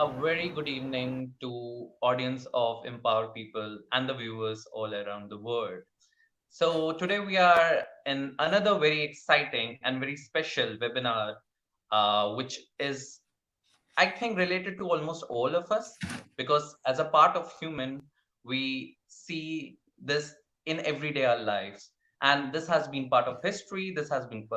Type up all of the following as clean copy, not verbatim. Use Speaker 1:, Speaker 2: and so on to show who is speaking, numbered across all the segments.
Speaker 1: A very good evening to audience of Empowered People and the viewers all around the world. So today we are in another very exciting and very special webinar, which is I think related to almost all of us because as a part of human, we see this in everyday our lives, and this has been part of history. This has been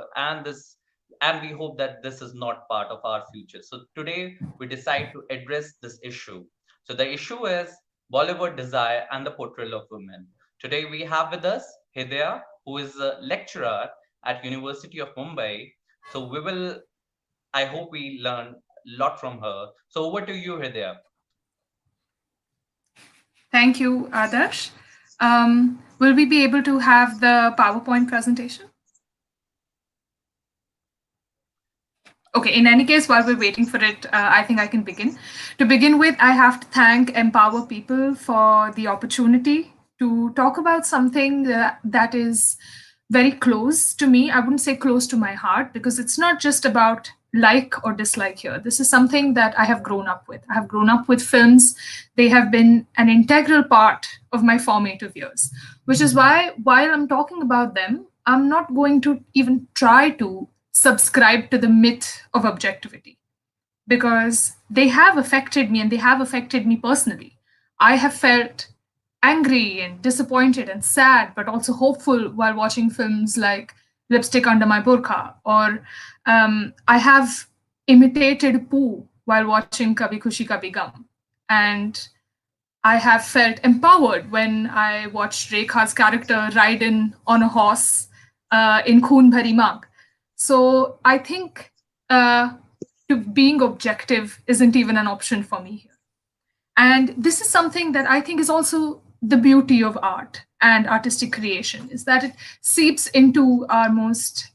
Speaker 1: and we hope that this is not part of our future. So today we decide to address this issue. So the issue is Bollywood desire and the portrayal of women. Today we have with us Hridaya, who is a lecturer at University of Mumbai. So I hope we learn a lot from her. So over to you, Hridaya.
Speaker 2: Thank you, Adarsh. Will we be able to have the PowerPoint presentation? Okay, in any case, while we're waiting for it, I think I can begin. To begin with, I have to thank Empower People for the opportunity to talk about something that is very close to me. I wouldn't say close to my heart because it's not just about like or dislike here. This is something that I have grown up with. I have grown up with films. They have been an integral part of my formative years, which is why, while I'm talking about them, I'm not going to even try to subscribe to the myth of objectivity because they have affected me and they have affected me personally. I have felt angry and disappointed and sad, but also hopeful while watching films like Lipstick Under My Burqa, or I have imitated Pooh while watching Kabhi Khushi Kabhi Gum. And I have felt empowered when I watched Rekha's character ride in on a horse in Khoon Bhari Maang. So I think to being objective isn't even an option for me here. And this is something that I think is also the beauty of art and artistic creation, is that it seeps into our most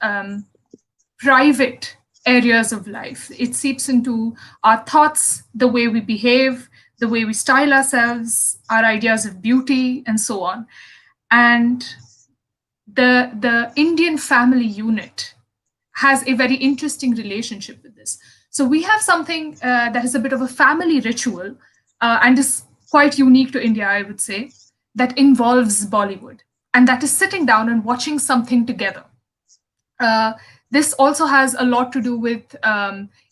Speaker 2: private areas of life. It seeps into our thoughts, the way we behave, the way we style ourselves, our ideas of beauty, and so on. And the Indian family unit has a very interesting relationship with this. So we have something that is a bit of a family ritual and is quite unique to India, I would say, that involves Bollywood, and that is sitting down and watching something together. This also has a lot to do with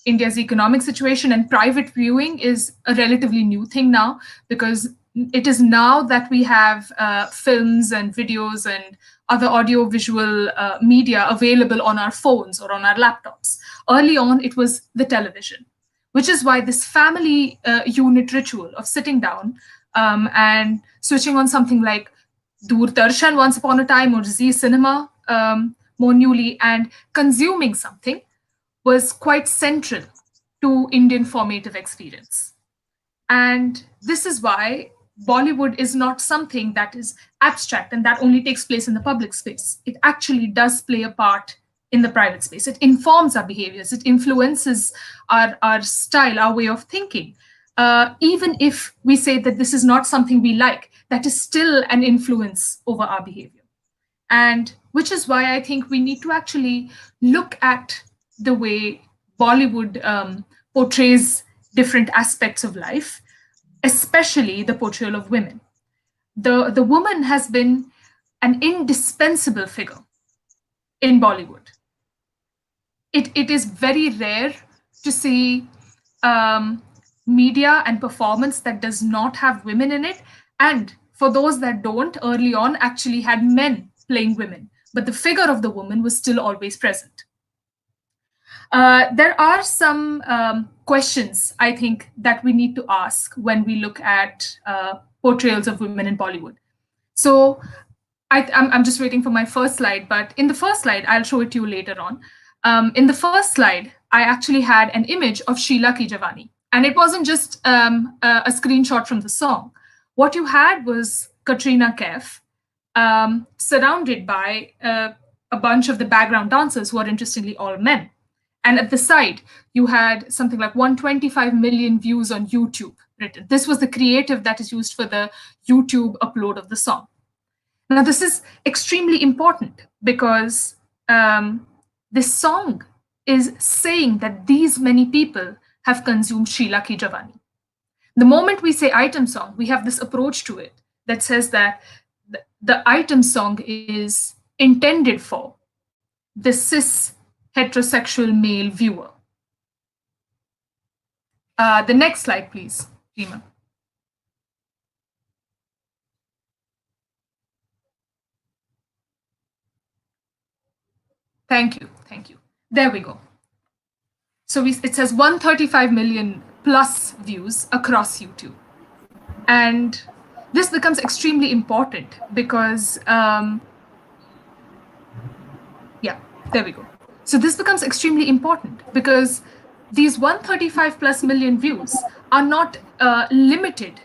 Speaker 2: India's economic situation, and private viewing is a relatively new thing now because it is now that we have films and videos and other audiovisual media available on our phones or on our laptops. Early on, it was the television, which is why this family unit ritual of sitting down and switching on something like Doordarshan once upon a time or Z Cinema more newly and consuming something was quite central to Indian formative experience. And this is why Bollywood is not something that is abstract and that only takes place in the public space. It actually does play a part in the private space. It informs our behaviors, it influences our style, our way of thinking. Even if we say that this is not something we like, that is still an influence over our behavior. And which is why I think we need to actually look at the way Bollywood portrays different aspects of life, especially the portrayal of women. The woman has been an indispensable figure in Bollywood. It is very rare to see media and performance that does not have women in it. And for those that don't, early on actually had men playing women, but the figure of the woman was still always present. There are some questions, I think, that we need to ask when we look at portrayals of women in Bollywood. So I'm just waiting for my first slide, but in the first slide, I'll show it to you later on. In the first slide, I actually had an image of Sheila Ki Jawani, and it wasn't just a screenshot from the song. What you had was Katrina Kaif surrounded by a bunch of the background dancers who are interestingly all men. And at the side, you had something like 125 million views on YouTube written. This was the creative that is used for the YouTube upload of the song. Now, this is extremely important because this song is saying that these many people have consumed Sheila Ki Jawani. The moment we say item song, we have this approach to it that says that the item song is intended for the cis heterosexual male viewer. The next slide, please, Rima. Thank you. Thank you. There we go. So it says 135 million plus views across YouTube. And this becomes extremely important because, yeah, there we go. So this becomes extremely important because these 135 plus million views are not limited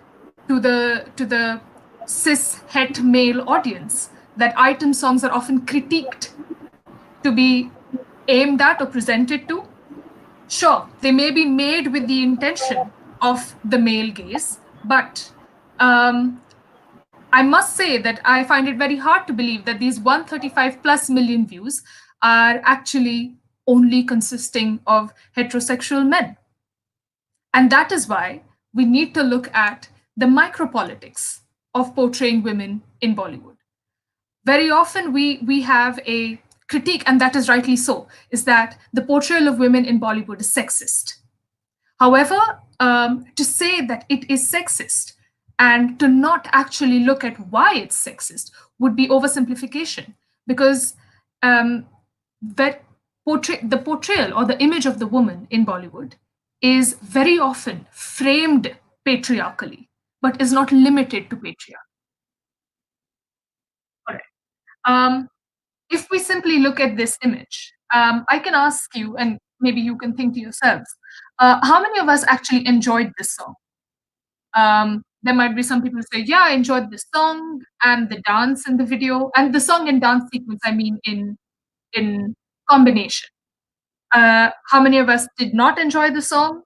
Speaker 2: to the cis het male audience that item songs are often critiqued to be aimed at or presented to. Sure, they may be made with the intention of the male gaze, but I must say that I find it very hard to believe that these 135 plus million views are actually only consisting of heterosexual men. And that is why we need to look at the micropolitics of portraying women in Bollywood. Very often we have a critique, and that is rightly so, is that the portrayal of women in Bollywood is sexist. However, to say that it is sexist and to not actually look at why it's sexist would be oversimplification, because the portrayal or the image of the woman in Bollywood is very often framed patriarchally, but is not limited to patriarchy. All right. If we simply look at this image, I can ask you, and maybe you can think to yourselves, how many of us actually enjoyed this song? There might be some people who say, yeah, I enjoyed the song and the dance in the video, and the song and dance sequence, I mean, in combination. How many of us did not enjoy the song?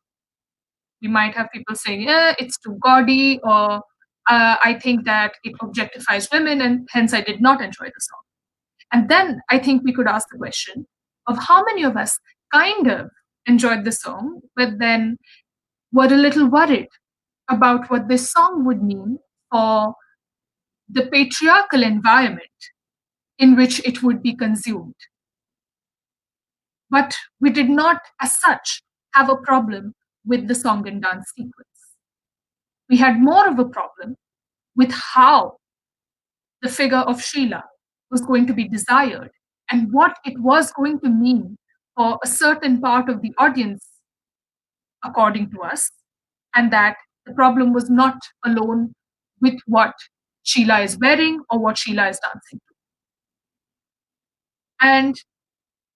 Speaker 2: We might have people saying, yeah, it's too gaudy, or I think that it objectifies women, and hence I did not enjoy the song. And then I think we could ask the question of how many of us kind of enjoyed the song, but then were a little worried about what this song would mean for the patriarchal environment in which it would be consumed. But we did not, as such, have a problem with the song and dance sequence. We had more of a problem with how the figure of Sheila was going to be desired and what it was going to mean for a certain part of the audience, according to us, and that the problem was not alone with what Sheila is wearing or what Sheila is dancing to. And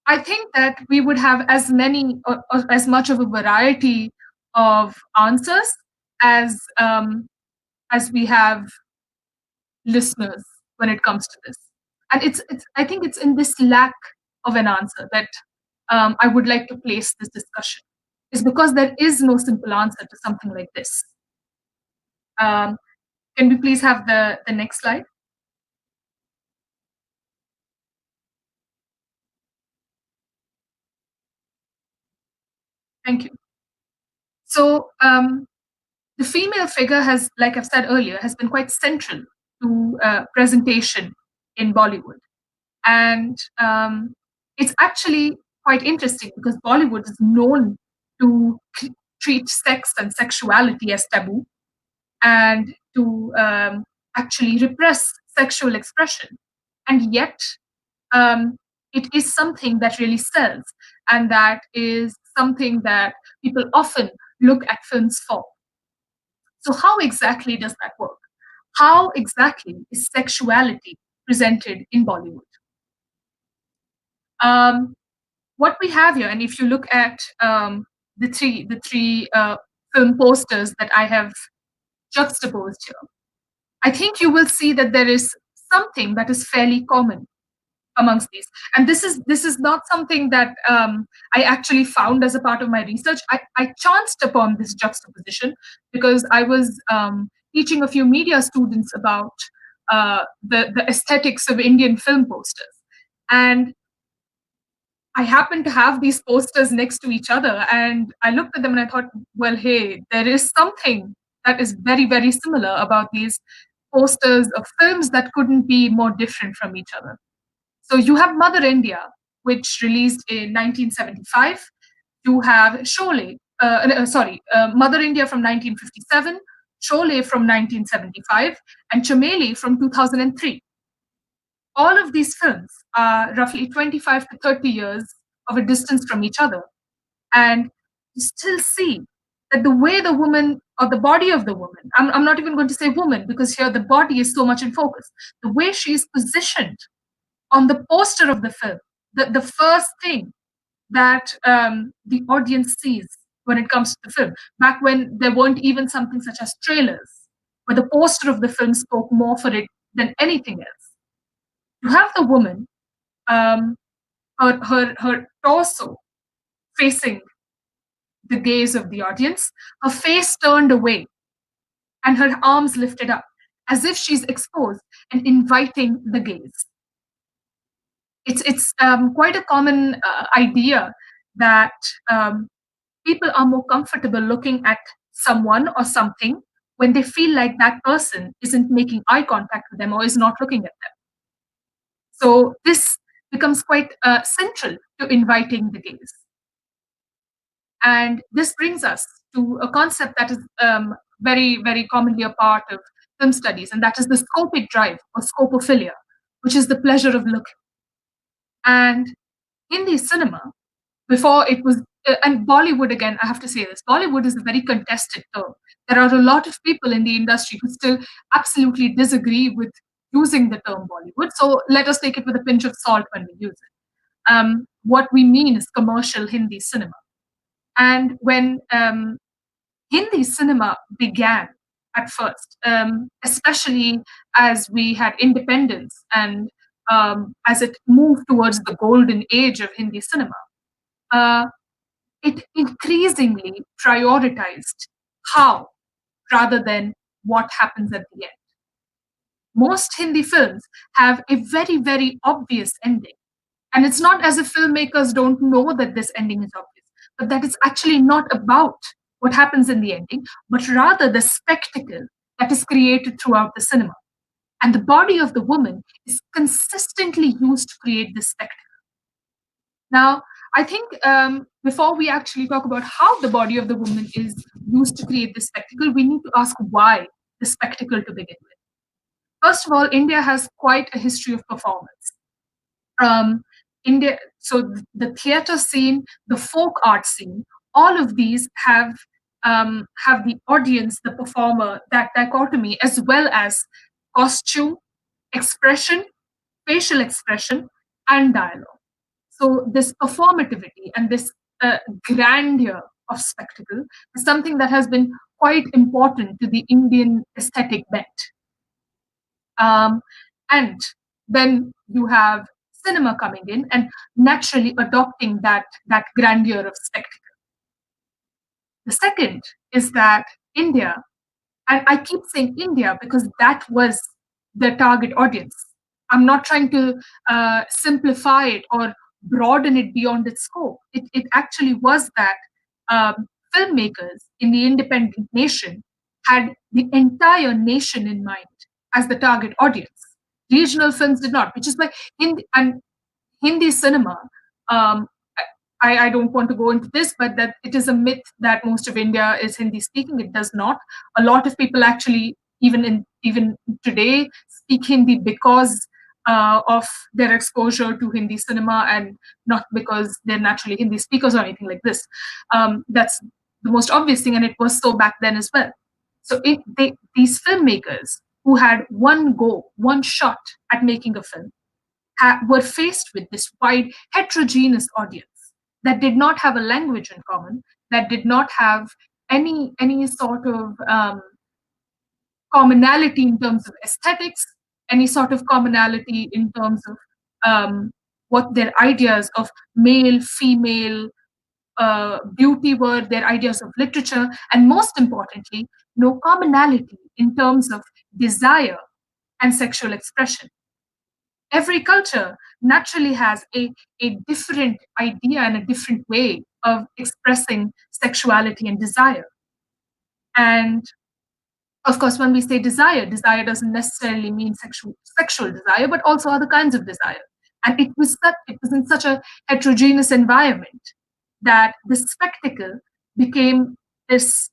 Speaker 2: I think that we would have or as much of a variety of answers as we have listeners when it comes to this. And it's I think it's in this lack of an answer that I would like to place this discussion. Is because there is no simple answer to something like this. Um, can we please have the next slide? Thank you. So the female figure has, like I've said earlier, has been quite central to presentation in Bollywood. And it's actually quite interesting because Bollywood is known to treat sex and sexuality as taboo and to actually repress sexual expression. And yet, it is something that really sells, and that is something that people often look at films for. So, how exactly does that work? How exactly is sexuality presented in Bollywood? Um, what we have here, and if you look at the three film posters that I have juxtaposed here, I think you will see that there is something that is fairly common amongst these. And this is not something that I actually found as a part of my research. I chanced upon this juxtaposition because I was teaching a few media students about the aesthetics of Indian film posters. And I happened to have these posters next to each other, and I looked at them and I thought, well, hey, there is something that is very, very similar about these posters of films that couldn't be more different from each other. So you have Mother India, which released in 1975. You have Mother India from 1957, Sholay from 1975, and Chameli from 2003. All of these films are roughly 25 to 30 years of a distance from each other. And you still see that the way the woman or the body of the woman, I'm not even going to say woman because here the body is so much in focus, the way she is positioned on the poster of the film, the first thing that the audience sees when it comes to the film, back when there weren't even something such as trailers, where the poster of the film spoke more for it than anything else. You have the woman, um, her torso facing the gaze of the audience, her face turned away, and her arms lifted up, as if she's exposed and inviting the gaze. It's quite a common idea that um, people are more comfortable looking at someone or something when they feel like that person isn't making eye contact with them or is not looking at them. So this becomes quite central to inviting the gaze. And this brings us to a concept that is very, very commonly a part of film studies, and that is the scopic drive or scopophilia, which is the pleasure of looking. And in the cinema, before it was, and Bollywood, again, I have to say this, Bollywood is a very contested term. There are a lot of people in the industry who still absolutely disagree with using the term Bollywood. So let us take it with a pinch of salt when we use it. What we mean is commercial Hindi cinema. And when Hindi cinema began at first, especially as we had independence and as it moved towards the golden age of Hindi cinema, uh, it increasingly prioritized how rather than what happens at the end. Most Hindi films have a very, very obvious ending. And it's not as if filmmakers don't know that this ending is obvious, but that it's actually not about what happens in the ending, but rather the spectacle that is created throughout the cinema. And the body of the woman is consistently used to create this spectacle. Now, I think before we actually talk about how the body of the woman is used to create this spectacle, we need to ask why the spectacle to begin with. First of all, India has quite a history of performance. um, India, so the theater scene, the folk art scene, all of these have the audience, the performer, that dichotomy, as well as costume, expression, facial expression, and dialogue. So this performativity and this grandeur of spectacle is something that has been quite important to the Indian aesthetic bent. Um, and then you have cinema coming in and naturally adopting that grandeur of spectacle. The second is that India, and I keep saying India because that was the target audience. I'm not trying to simplify it or broaden it beyond its scope. It actually was that filmmakers in the independent nation had the entire nation in mind as the target audience. Regional films did not, which is why Hindi cinema, um, I don't want to go into this, but that it is a myth that most of India is Hindi speaking. It does not. A lot of people actually, even today, speak Hindi because of their exposure to Hindi cinema and not because they're naturally Hindi speakers or anything like this. That's the most obvious thing, and it was so back then as well. So these filmmakers who had one go, one shot at making a film, were faced with this wide, heterogeneous audience that did not have a language in common, that did not have any sort of commonality in terms of aesthetics, any sort of commonality in terms of what their ideas of male, female beauty were, their ideas of literature, and most importantly, no commonality in terms of desire and sexual expression. Every culture naturally has a different idea and a different way of expressing sexuality and desire. And Of course, when we say desire, desire doesn't necessarily mean sexual desire, but also other kinds of desire. And it was in such a heterogeneous environment that the spectacle became this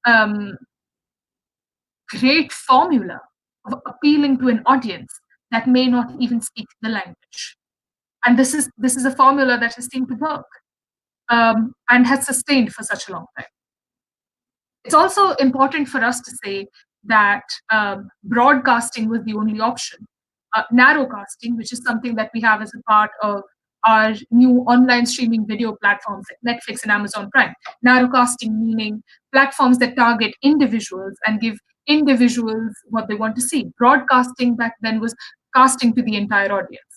Speaker 2: um, great formula of appealing to an audience that may not even speak the language. And this is a formula that has seemed to work, and has sustained for such a long time. It's also important for us to say that broadcasting was the only option. Narrowcasting, which is something that we have as a part of our new online streaming video platforms like Netflix and Amazon Prime. Narrowcasting meaning platforms that target individuals and give individuals what they want to see. Broadcasting back then was casting to the entire audience.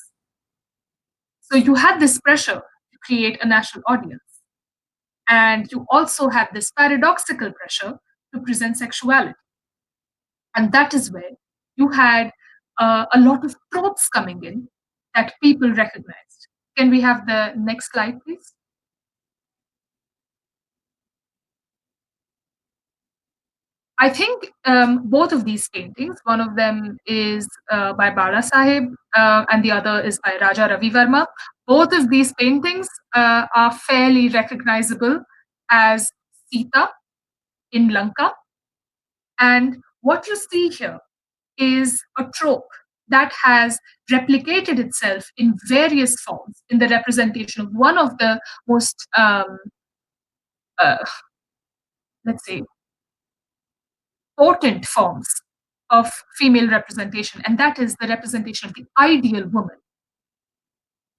Speaker 2: So you had this pressure to create a national audience. And you also had this paradoxical pressure to present sexuality. And that is where you had a lot of tropes coming in that people recognized. Can we have the next slide, please? I think both of these paintings, one of them is by Bala Sahib and the other is by Raja Ravi Verma. Both of these paintings are fairly recognizable as Sita in Lanka. And what you see here is a trope that has replicated itself in various forms in the representation of one of the most, uh, let's say, potent forms of female representation, and that is the representation of the ideal woman.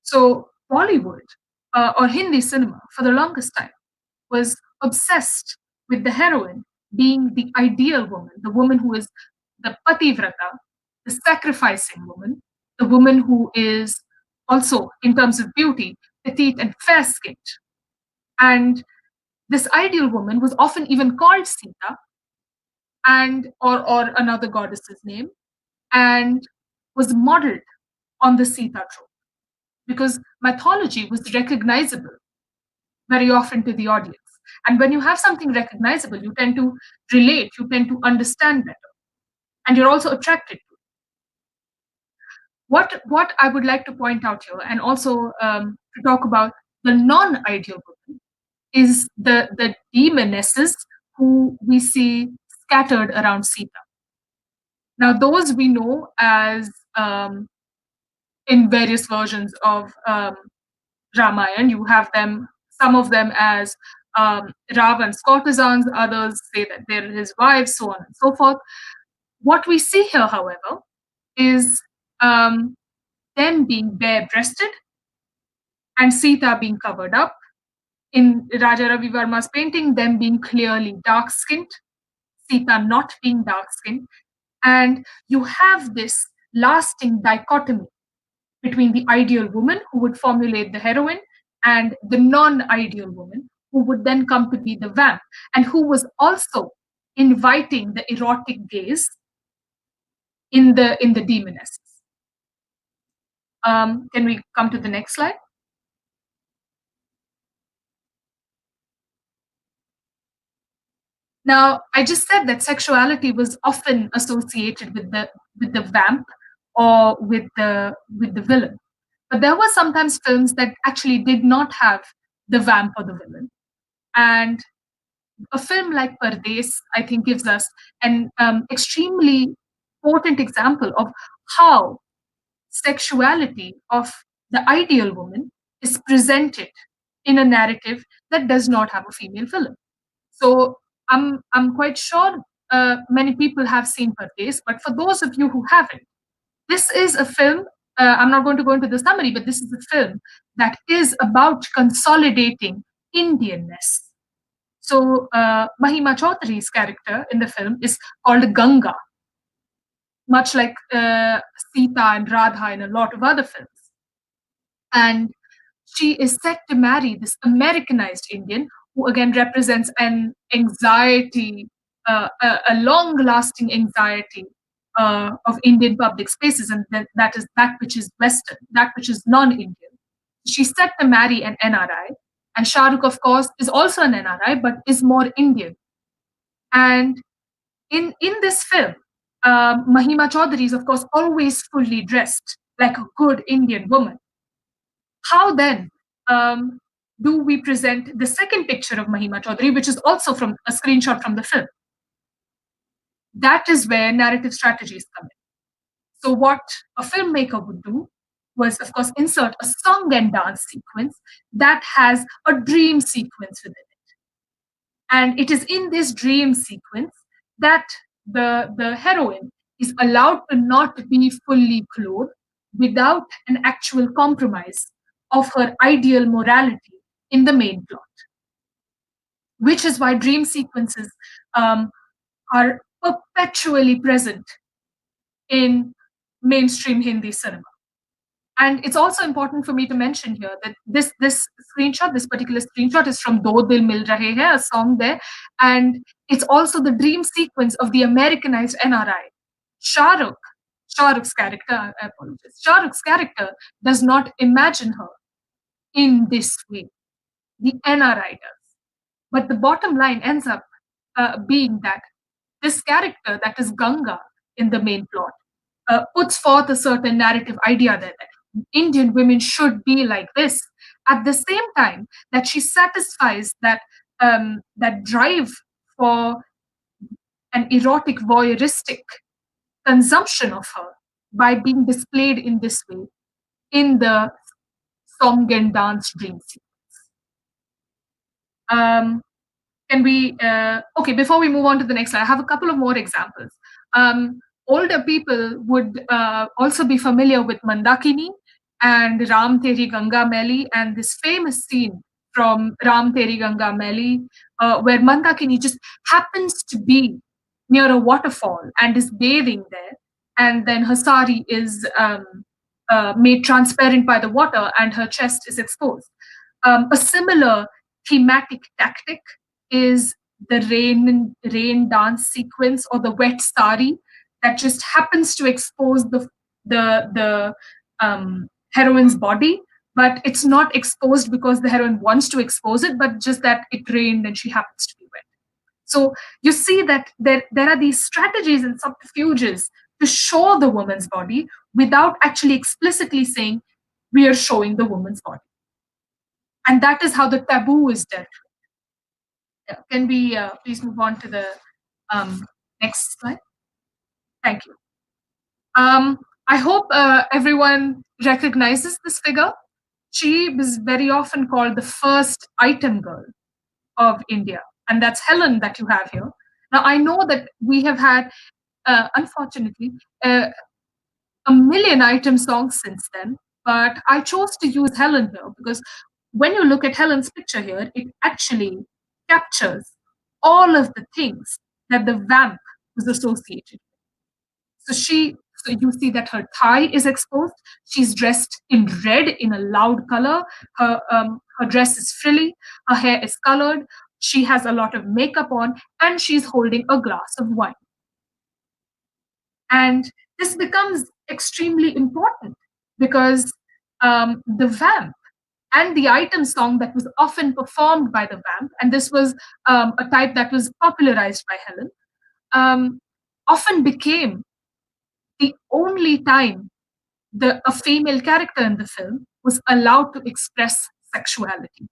Speaker 2: So, Bollywood or Hindi cinema, for the longest time, was obsessed with the heroine being the ideal woman, the woman who is the pativrata, the sacrificing woman, the woman who is also, in terms of beauty, petite and fair skinned. And this ideal woman was often even called Sita, and or another goddess's name, and was modeled on the Sita trope because mythology was recognizable very often to the audience. And when you have something recognizable, you tend to relate, you tend to understand better, and you're also attracted to it. What I would like to point out here, and also to talk about the non-ideal woman, is the demonesses who we see scattered around Sita. Now, those we know as in various versions of Ramayana. You have them, some of them as Ravan's courtesans, others say that they're his wives, so on and so forth. What we see here, however, is um, them being bare breasted and Sita being covered up. In Raja Ravi Verma's painting, them being clearly dark skinned, Sita not being dark skinned. And you have this lasting dichotomy between the ideal woman who would formulate the heroine and the non-ideal woman who would then come to be the vamp and who was also inviting the erotic gaze in the demonesses. Can we come to the next slide? Now, I just said that sexuality was often associated with the vamp or with the villain. But there were sometimes films that actually did not have the vamp or the villain. And a film like Pardes, I think, gives us an extremely potent example of how sexuality of the ideal woman is presented in a narrative that does not have a female villain. So I'm quite sure many people have seen Pardes, but for those of you who haven't, this is a film. I'm not going to go into the summary, but this is a film that is about consolidating Indianness. So Mahima Chaudhary's character in the film is called Ganga, much like Sita and Radha in a lot of other films. And she is set to marry this Americanized Indian who again represents an anxiety, a long-lasting anxiety of Indian public spaces, and that is that which is Western, that which is non-Indian. She's set to marry an NRI, and Shah Rukh, of course, is also an NRI, but is more Indian. And In this film, Mahima Chaudhary is, of course, always fully dressed like a good Indian woman. How then um, do we present the second picture of Mahima Chaudhary, which is also from a screenshot from the film? That is where narrative strategies come in. So, what a filmmaker would do was, of course, insert a song and dance sequence that has a dream sequence within it. And it is in this dream sequence that the heroine is allowed to not be fully clothed without an actual compromise of her ideal morality in the main plot, which is why dream sequences um, are perpetually present in mainstream Hindi cinema. And it's also important for me to mention here that this screenshot, this particular screenshot, is from Do Dil Mil Rahe Hai, a song there, and it's also the dream sequence of the Americanized NRI. Shah Rukh, Shah Rukh's character, I apologize. Shah Rukh's character does not imagine her in this way. The NRI does. But the bottom line ends up being that this character, that is Ganga in the main plot, puts forth a certain narrative idea there that Indian women should be like this. At the same time, that she satisfies that drive for an erotic, voyeuristic consumption of her by being displayed in this way in the song and dance dream sequence. Um, can we okay, before we move on to the next slide, I have a couple of more examples. Older people would also be familiar with Mandakini and Ram Teri Ganga Meli, and this famous scene from Ram Teri Ganga Meli, where Mandakini just happens to be near a waterfall and is bathing there, and then her sari is made transparent by the water and her chest is exposed. A similar thematic tactic is the rain dance sequence or the wet sari that just happens to expose the heroine's body, but it's not exposed because the heroine wants to expose it, but just that it rained and she happens to be wet. So you see that there are these strategies and subterfuges to show the woman's body without actually explicitly saying we are showing the woman's body. And that is how the taboo is dealt with. Yeah. Can we please move on to the next slide? Thank you. I hope everyone recognizes this figure. She was very often called the first item girl of India, and that's Helen that you have here. Now, I know that we have had, unfortunately, a million item songs since then, but I chose to use Helen here because when you look at Helen's picture here, it actually captures all of the things that the vamp was associated with. So you see that her thigh is exposed. She's dressed in red in a loud color. Her dress is frilly. Her hair is colored. She has a lot of makeup on, and she's holding a glass of wine. And this becomes extremely important because the vamp and the item song that was often performed by the vamp, and this was a type that was popularized by Helen, often became the only time a female character in the film was allowed to express sexuality.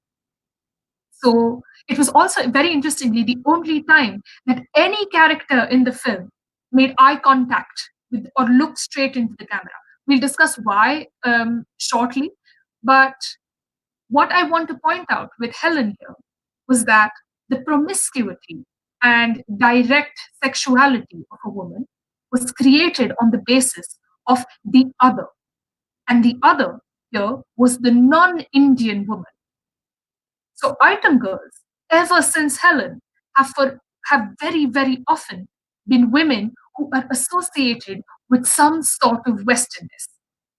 Speaker 2: So it was also very interestingly the only time that any character in the film made eye contact with or looked straight into the camera. We'll discuss why shortly, but what I want to point out with Helen here was that the promiscuity and direct sexuality of a woman was created on the basis of the other. And the other here was the non Indian woman. So item girls, ever since Helen, have very, very often been women who are associated with some sort of Westernness.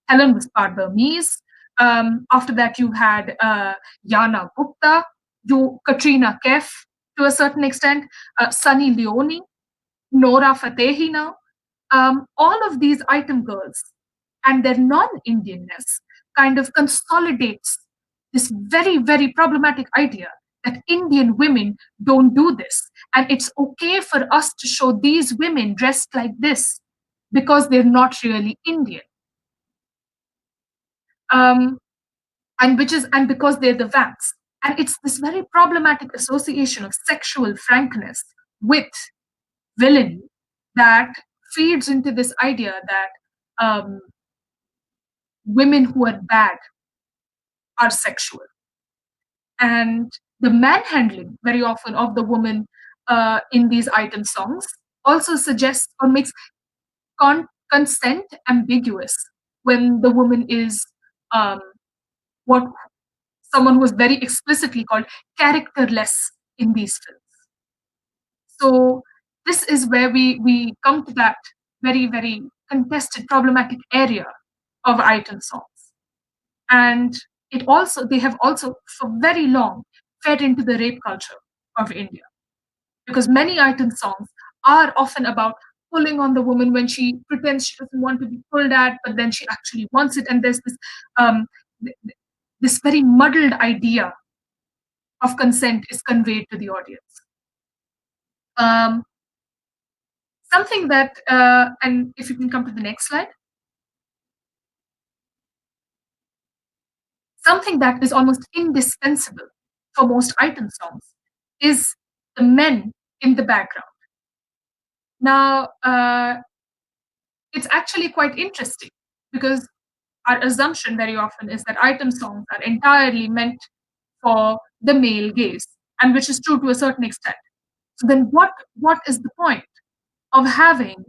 Speaker 2: Helen was part Burmese. After that, you had Yana Gupta, Katrina Kaif to a certain extent, Sunny Leone, Nora Fatehi now. All of these item girls and their non-Indianness kind of consolidates this very, very problematic idea that Indian women don't do this. And it's okay for us to show these women dressed like this because they're not really Indian. Um, and because they're the vamps. And it's this very problematic association of sexual frankness with villainy that feeds into this idea that women who are bad are sexual. And the manhandling very often of the woman in these item songs also suggests or makes consent ambiguous when the woman is um, what someone who is very explicitly called characterless in these films. So this is where we come to that very, very contested, problematic area of item songs. And they have also for very long fed into the rape culture of India. Because many item songs are often about pulling on the woman when she pretends she doesn't want to be pulled at, but then she actually wants it. And there's um, this very muddled idea of consent is conveyed to the audience. Um, something that, and if you can come to the next slide, something that is almost indispensable for most item songs is the men in the background. Now, it's actually quite interesting because our assumption very often is that item songs are entirely meant for the male gaze, and which is true to a certain extent. So then what is the point of having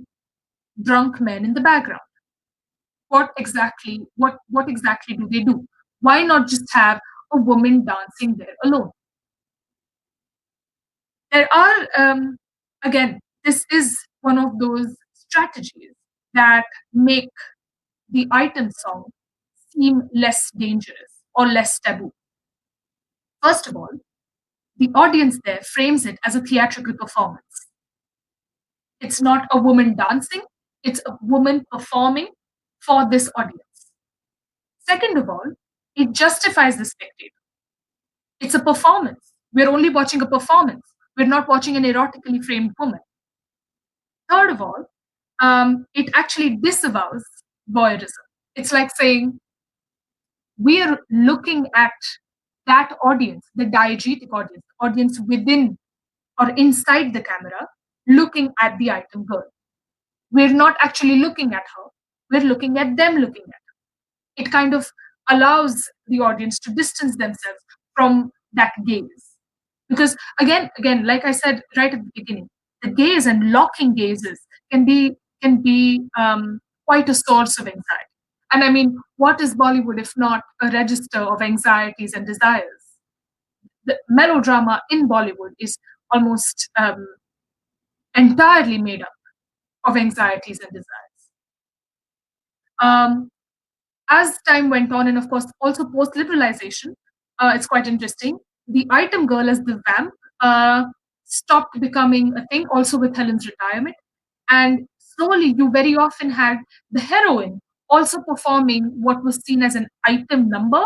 Speaker 2: drunk men in the background? What exactly do they do? Why not just have a woman dancing there alone? There are again, this is one of those strategies that make the item song seem less dangerous or less taboo. First of all, the audience there frames it as a theatrical performance. It's not a woman dancing, it's a woman performing for this audience. Second of all, it justifies the spectator. It's a performance. We're only watching a performance. We're not watching an erotically framed woman. Third of all, it actually disavows voyeurism. It's like saying we are looking at that audience, the diegetic audience, audience within or inside the camera, looking at the item girl. We're not actually looking at her, we're looking at them looking at her. It kind of allows the audience to distance themselves from that gaze. Because again, like I said right at the beginning, the gaze and locking gazes can be quite a source of anxiety. And I mean, what is Bollywood if not a register of anxieties and desires? The melodrama in Bollywood is almost entirely made up of anxieties and desires. Um, as time went on, and of course, also post liberalization, it's quite interesting. The item girl as the vamp stopped becoming a thing, also with Helen's retirement. And slowly, you very often had the heroine also performing what was seen as an item number,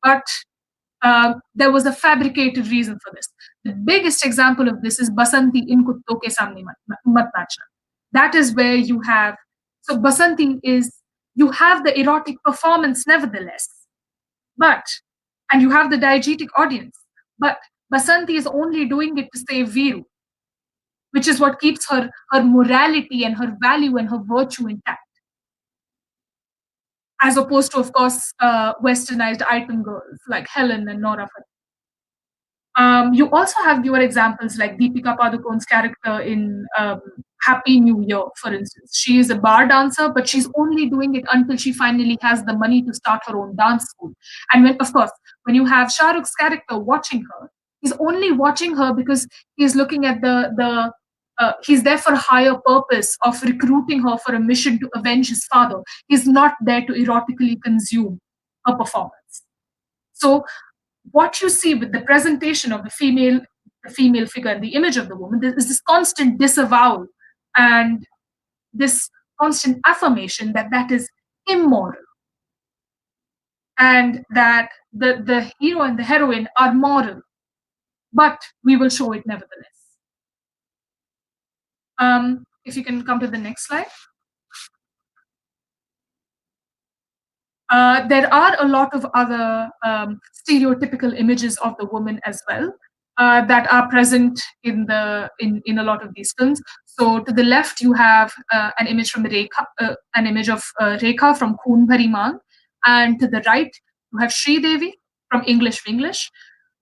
Speaker 2: but there was a fabricated reason for this. The biggest example of this is Basanti in Kutto ke samne mat nachna. That is where you have, so Basanti is, you have the erotic performance nevertheless, but, and you have the diegetic audience, but Basanti is only doing it to save Viru, which is what keeps her morality and her value and her virtue intact. As opposed to, of course, westernized item girls like Helen and Nora Fateh. You also have newer examples like Deepika Padukone's character in Happy New Year, for instance. She is a bar dancer, but she's only doing it until she finally has the money to start her own dance school. And when, of course, when you have Shah Rukh's character watching her, he's only watching her because he's looking at he's there for a higher purpose of recruiting her for a mission to avenge his father. He's not there to erotically consume her performance. So what you see with the presentation of the female figure and the image of the woman, there is this constant disavowal and this constant affirmation that that is immoral and that the hero and the heroine are moral. but we will show it nevertheless. If you can come to the next slide. There are a lot of other stereotypical images of the woman as well that are present in a lot of these films. So to the left, you have an image from Rekha, an image of Rekha from Khoon Bhari Maang, and to the right, you have Sri Devi from English.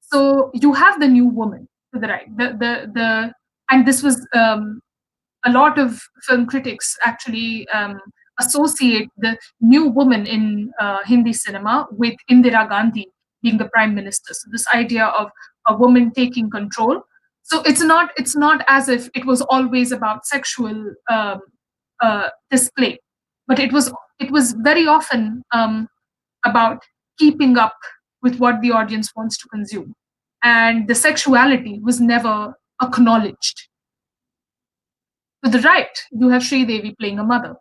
Speaker 2: So you have the new woman to the right. The and this was a lot of film critics actually associate the new woman in Hindi cinema with Indira Gandhi being the prime minister. So this idea of a woman taking control. So it's not as if it was always about sexual display, but it was very often about keeping up with what the audience wants to consume, and the sexuality was never acknowledged. To the right, you have Sri Devi playing a mother,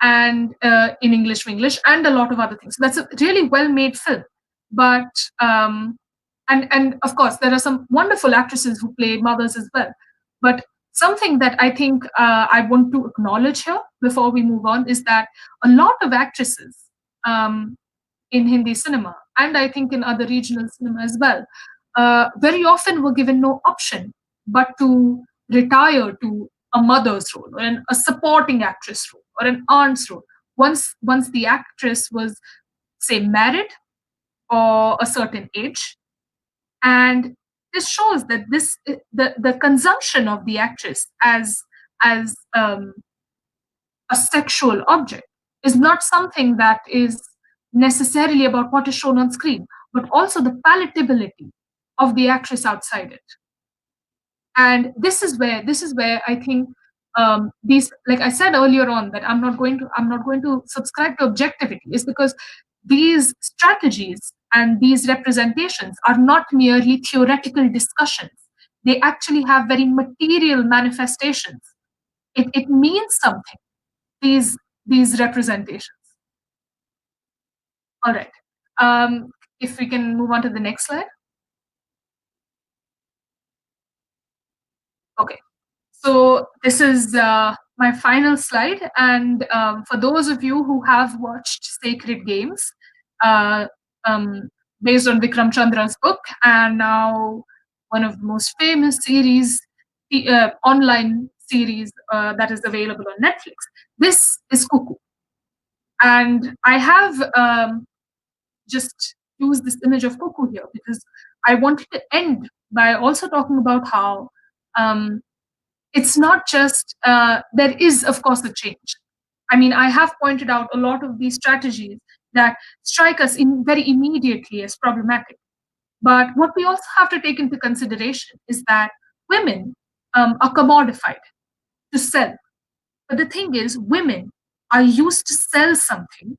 Speaker 2: and in English, and a lot of other things. So that's a really well-made film. But and of course, there are some wonderful actresses who play mothers as well. But something that I think I want to acknowledge here before we move on is that a lot of actresses um, in Hindi cinema, and I think in other regional cinema as well, very often were given no option but to retire to a mother's role or a supporting actress role or an aunt's role. Once the actress was, say, married or a certain age, and this shows that the consumption of the actress as a sexual object is not something that is necessarily about what is shown on screen, but also the palatability of the actress outside it. And this is where I think these, like I said earlier on, that I'm not going to subscribe to objectivity, is because these strategies and these representations are not merely theoretical discussions. They actually have very material manifestations. It means something, these representations. All right. If we can move on to the next slide. Okay. So this is my final slide, and for those of you who have watched Sacred Games, uh, um, based on Vikram Chandra's book, and now one of the most famous series, the online series that is available on Netflix. This is Cuckoo, and I have just used this image of Cuckoo here because I wanted to end by also talking about how um, it's not just there is of course a change. I mean, I have pointed out a lot of these strategies that strike us in very immediately as problematic, but what we also have to take into consideration is that women are commodified to sell. But the thing is, women are used to sell something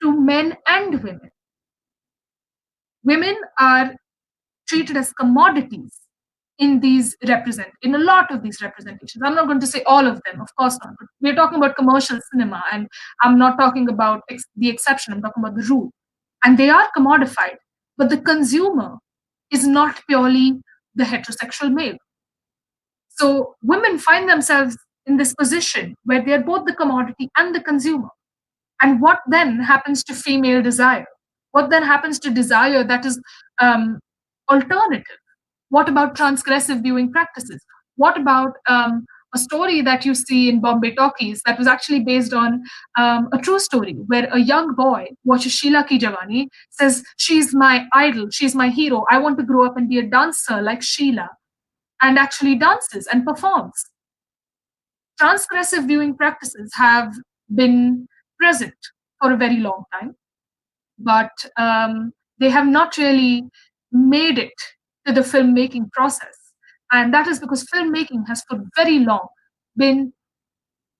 Speaker 2: to men and women. Women are treated as commodities in a lot of these representations. I'm not going to say all of them, of course not. But we're talking about commercial cinema, and I'm not talking about the exception. I'm talking about the rule, and they are commodified. But the consumer is not purely the heterosexual male. So women find themselves in this position where they're both the commodity and the consumer. And what then happens to female desire? What then happens to desire that is um, alternative? What about transgressive viewing practices? What about a story that you see in Bombay Talkies that was actually based on a true story where a young boy watches Sheila Ki Jawani, says, "She's my idol, she's my hero. I want to grow up and be a dancer like Sheila," and actually dances and performs. Transgressive viewing practices have been present for a very long time, but they have not really made it to the filmmaking process. And that is because filmmaking has for very long been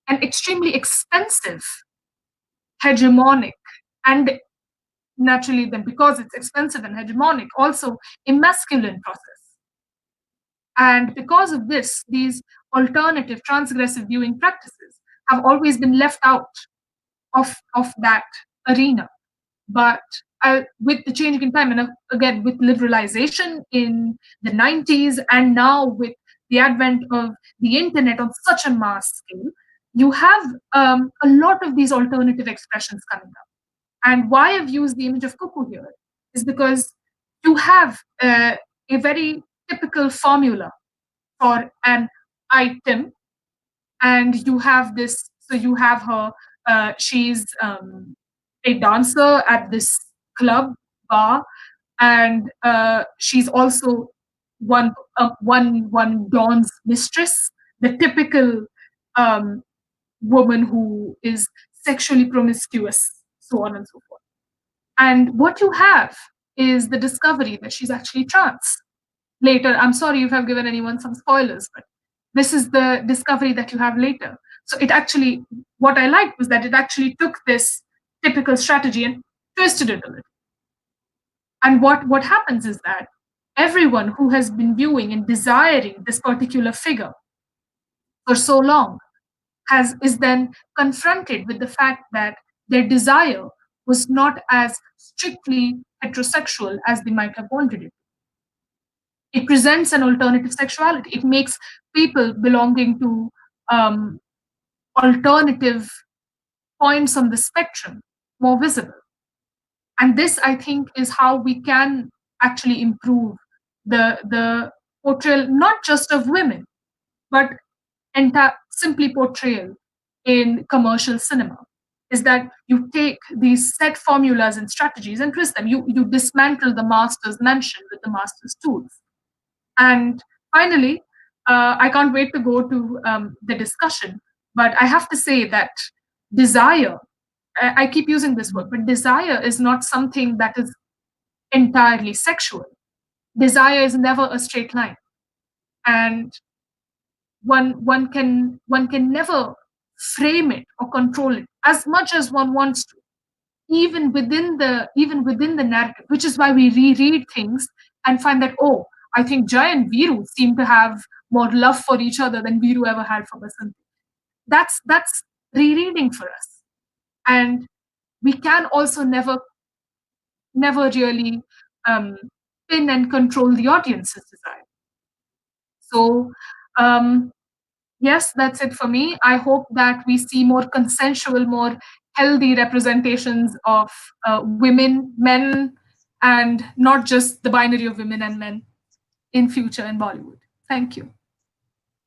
Speaker 2: an extremely expensive, hegemonic, and naturally, then because it's expensive and hegemonic, also a masculine process. And because of this, these alternative transgressive viewing practices have always been left out of that arena. But with the changing in time, and again with liberalization in the 90s, and now with the advent of the internet on such a mass scale, you have a lot of these alternative expressions coming up. And why I've used the image of cuckoo here is because you have a very typical formula for an item, and you have this. So you have her. She's a dancer at this club bar, and she's also one Dawn's mistress, the typical um, woman who is sexually promiscuous, so on and so forth. And what you have is the discovery that she's actually trans. Later, I'm sorry if I've given anyone some spoilers, but this is the discovery that you have later. So it actually, what I liked was that it actually took this typical strategy and twisted it a little. And what happens is that everyone who has been viewing and desiring this particular figure for so long is then confronted with the fact that their desire was not as strictly heterosexual as they might have wanted it. It presents an alternative sexuality. It makes people belonging to um, alternative points on the spectrum more visible. And this, I think, is how we can actually improve the portrayal, not just of women, but simply portrayal in commercial cinema. Is that you take these set formulas and strategies and twist them. You dismantle the master's mansion with the master's tools. And finally, I can't wait to go to the discussion, but I have to say that desire, I keep using this word, but desire is not something that is entirely sexual. Desire is never a straight line. And one can never frame it or control it as much as one wants to, even within the narrative, which is why we reread things and find that, oh, I think Jay and Viru seem to have more love for each other than Viru ever had for Basanti. That's rereading for us. And we can also never really um, pin and control the audience's desire. So yes, that's it for me. I hope that we see more consensual, more healthy representations of women, men, and not just the binary of women and men in future in Bollywood. Thank you.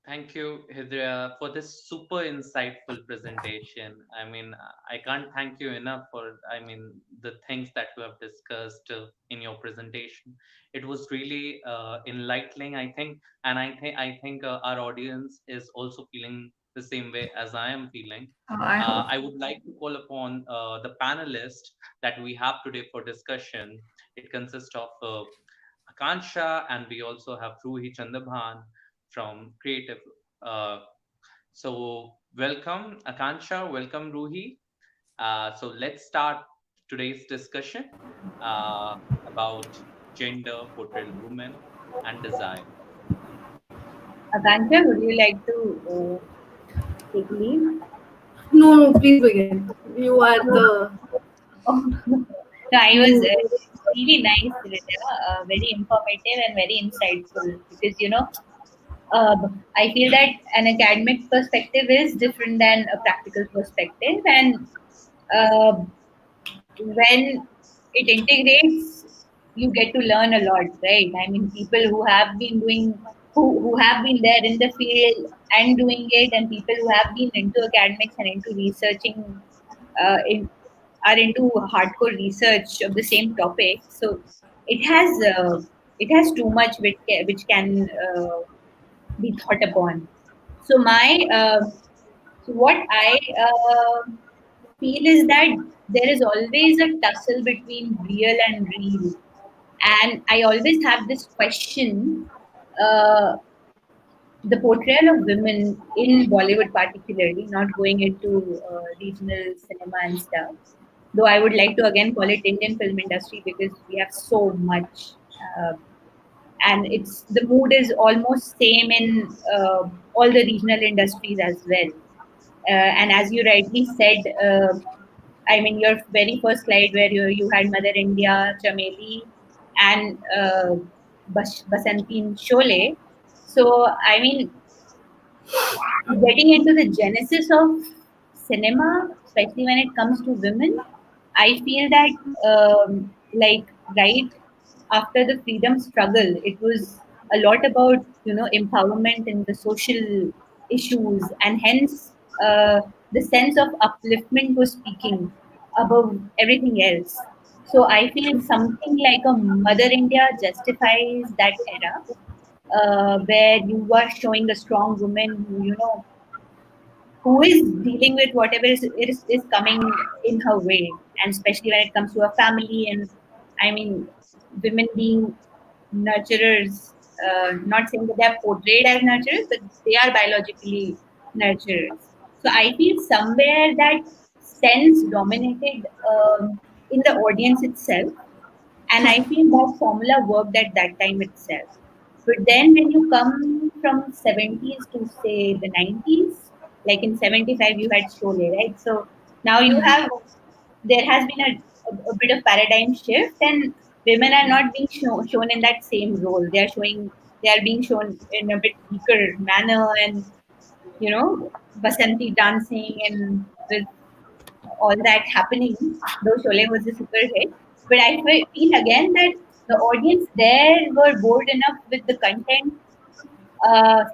Speaker 1: Thank you, Hridaya, for this super insightful presentation. I mean, I can't thank you enough for, I mean, the things that you have discussed in your presentation. It was really enlightening, I think, and I think our audience is also feeling the same way as I am feeling.
Speaker 2: I hope.
Speaker 1: I would like to call upon the panelists that we have today for discussion. It consists of Akansha, and we also have Roohi Chandrabhan from Creative. Uh, so, welcome, Akansha, welcome, Roohi. So, let's start today's discussion uh, about gender, portrayal, women, and desire.
Speaker 3: Aakanksha, would you like to take lead?
Speaker 4: No, no, please begin. You are the
Speaker 3: Oh, no, I was
Speaker 4: you.
Speaker 3: really nice, Hridaya, very informative and very insightful because I feel that an academic perspective is different than a practical perspective, and uh, when it integrates, you get to learn a lot, right? I mean, people who have been doing, who have been there in the field and doing it, and people who have been into academics and into researching, in are into hardcore research of the same topic. So it has too much which can be thought upon. So what I feel is that there is always a tussle between real and real, and I always have this question. Uh, the portrayal of women in Bollywood, particularly, not going into regional cinema and stuff. Though I would like to again call it Indian film industry because we have so much, uh, and it's the mood is almost same in all the regional industries as well. And as you rightly said, I mean, your very first slide where you had Mother India, Chameli, and Basanti in Sholay. So, I mean, getting into the genesis of cinema, especially when it comes to women, I feel that like right after the freedom struggle, it was a lot about empowerment and the social issues, and hence the sense of upliftment was speaking above everything else. So I feel something like a Mother India justifies that era, where you are showing a strong woman who who is dealing with whatever is coming in her way, and especially when it comes to a family. And I mean, women being nurturers, not saying that they are portrayed as nurturers, but they are biologically nurturers. So I feel somewhere that sense dominated in the audience itself, and I feel that formula worked at that time itself. But then when you come from 70s to say the 90s, like in 75 you had Sholay, right? So now you have, there has been a bit of paradigm shift, and women are not being shown in that same role. They are being shown in a bit weaker manner, and Basanti dancing and with all that happening, though Sholay was a super hit. But I feel again that the audience there were bored enough with the content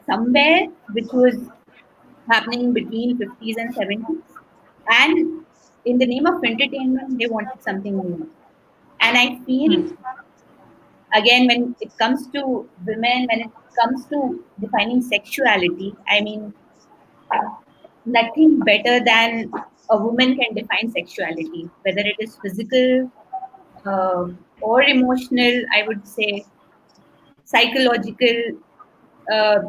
Speaker 3: somewhere which was happening between 50s and 70s. And in the name of entertainment, they wanted something new. And I feel, again, when it comes to women, when it comes to defining sexuality, I mean, nothing better than a woman can define sexuality, whether it is physical or emotional, I would say, psychological. Uh,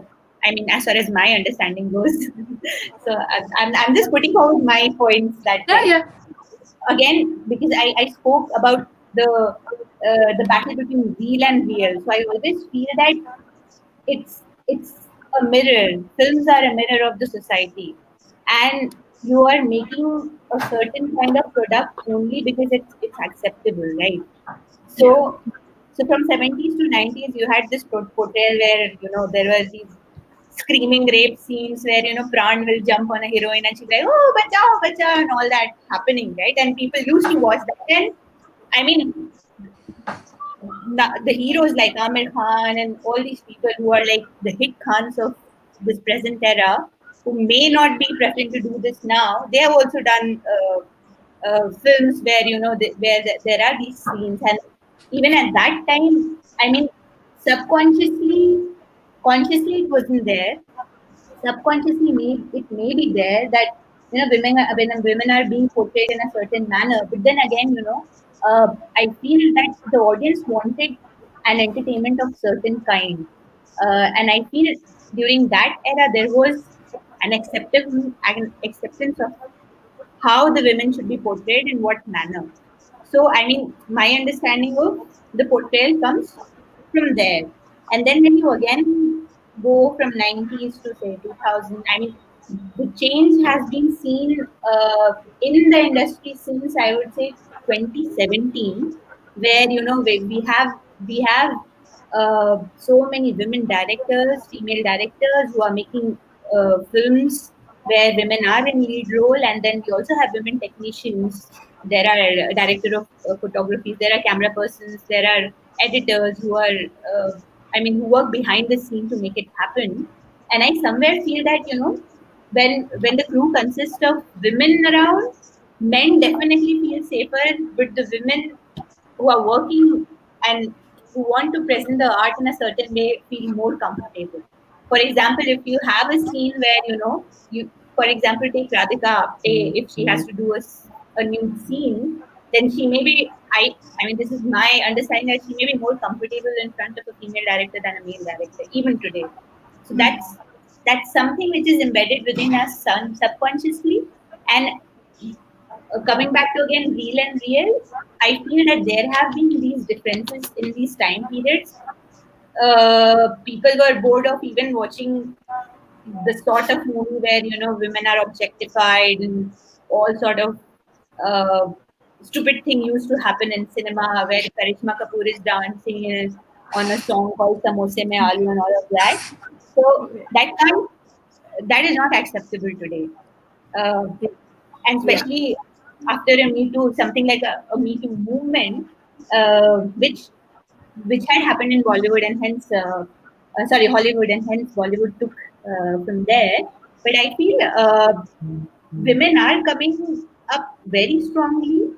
Speaker 3: I mean, as far as my understanding goes. So I'm just putting forward my points that
Speaker 2: Yeah,
Speaker 3: way.
Speaker 2: yeah.
Speaker 3: Again, because I spoke about the battle between real and real. So I always feel that it's a mirror. Films are a mirror of the society, and you are making a certain kind of product only because it's acceptable, right?
Speaker 2: Yeah.
Speaker 3: So, so from 70s to 90s, you had this portrayal where there were these screaming rape scenes where Pran will jump on a heroine and she's like, oh, bachao, bachao, and all that happening, right? And people used to watch that. And I mean, the heroes like Amir Khan and all these people who are like the hit Khans of this present era, who may not be preferring to do this now, they have also done films where there are these scenes, and even at that time, I mean, subconsciously, consciously, it wasn't there. Subconsciously, it may be there that women are being portrayed in a certain manner, but then again, I feel that the audience wanted an entertainment of certain kind, and I feel during that era there was an acceptance of how the women should be portrayed in what manner. So, I mean, my understanding of the portrayal comes from there. And then when you again go from 90s to say 2000, I mean, the change has been seen in the industry since I would say 2017, where we have so many women directors, female directors who are making films where women are in lead role, and then we also have women technicians. There are director of photography, there are camera persons, there are editors who are, who work behind the scene to make it happen. And I somewhere feel that when the crew consists of women around, men definitely feel safer, but the women who are working and who want to present the art in a certain way feel more comfortable. For example, if you have a scene where for example, take Radhika Apte, if she has to do a nude scene, then she may be, I mean, this is my understanding that she may be more comfortable in front of a female director than a male director, even today. So that's something which is embedded within us subconsciously. And coming back to again real and real, I feel that there have been these differences in these time periods. People were bored of even watching the sort of movie where women are objectified and all sort of uh, stupid thing used to happen in cinema where Karishma Kapoor is dancing on a song called Samose Mein Aloo and all of that. So that is not acceptable today. Uh, and
Speaker 4: Yeah.
Speaker 3: especially after a Me Too, something like a Me Too movement, which had happened in Bollywood and hence, sorry, Hollywood and hence Bollywood took from there. But I feel women are coming up very strongly.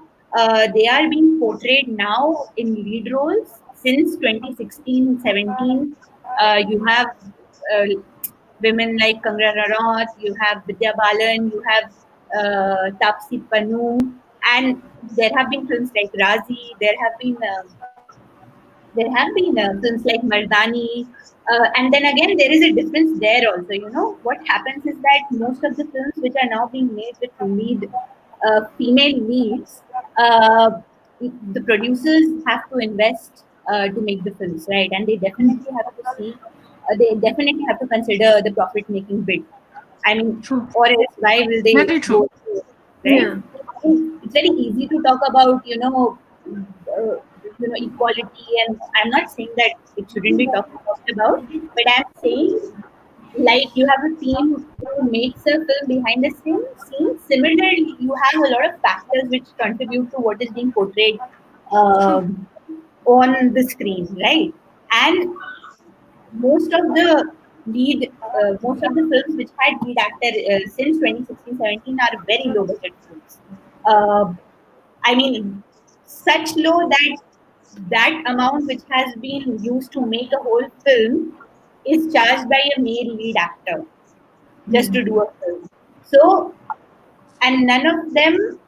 Speaker 3: They are being portrayed now in lead roles since 2016-17. You have uh, women like Kangra Ranaut, you have Vidya Balan, you have Tapsi Pannu, and there have been films like Razi. There have been films like Mardani, and then again there is a difference there also. You know what happens is that most of the films which are now being made with female leads, uh, the producers have to invest to make the films, right? And they definitely have to see, they definitely have to consider the profit making bit. I mean,
Speaker 2: True.
Speaker 3: or else why will they
Speaker 2: Very true.
Speaker 3: go through it, right?
Speaker 4: Yeah.
Speaker 3: It's very easy to talk about, equality, and I'm not saying that it shouldn't be talked about, but I'm saying like you have a team who makes a film behind the scene. Similarly, you have a lot of factors which contribute to what is being portrayed
Speaker 2: True.
Speaker 3: um, on the screen, right? And most of the films which had lead actor since 2016-17 are very low budget films. Uh, I mean, such low that that amount which has been used to make a whole film is charged by a male lead actor just to do a film. So, and none of them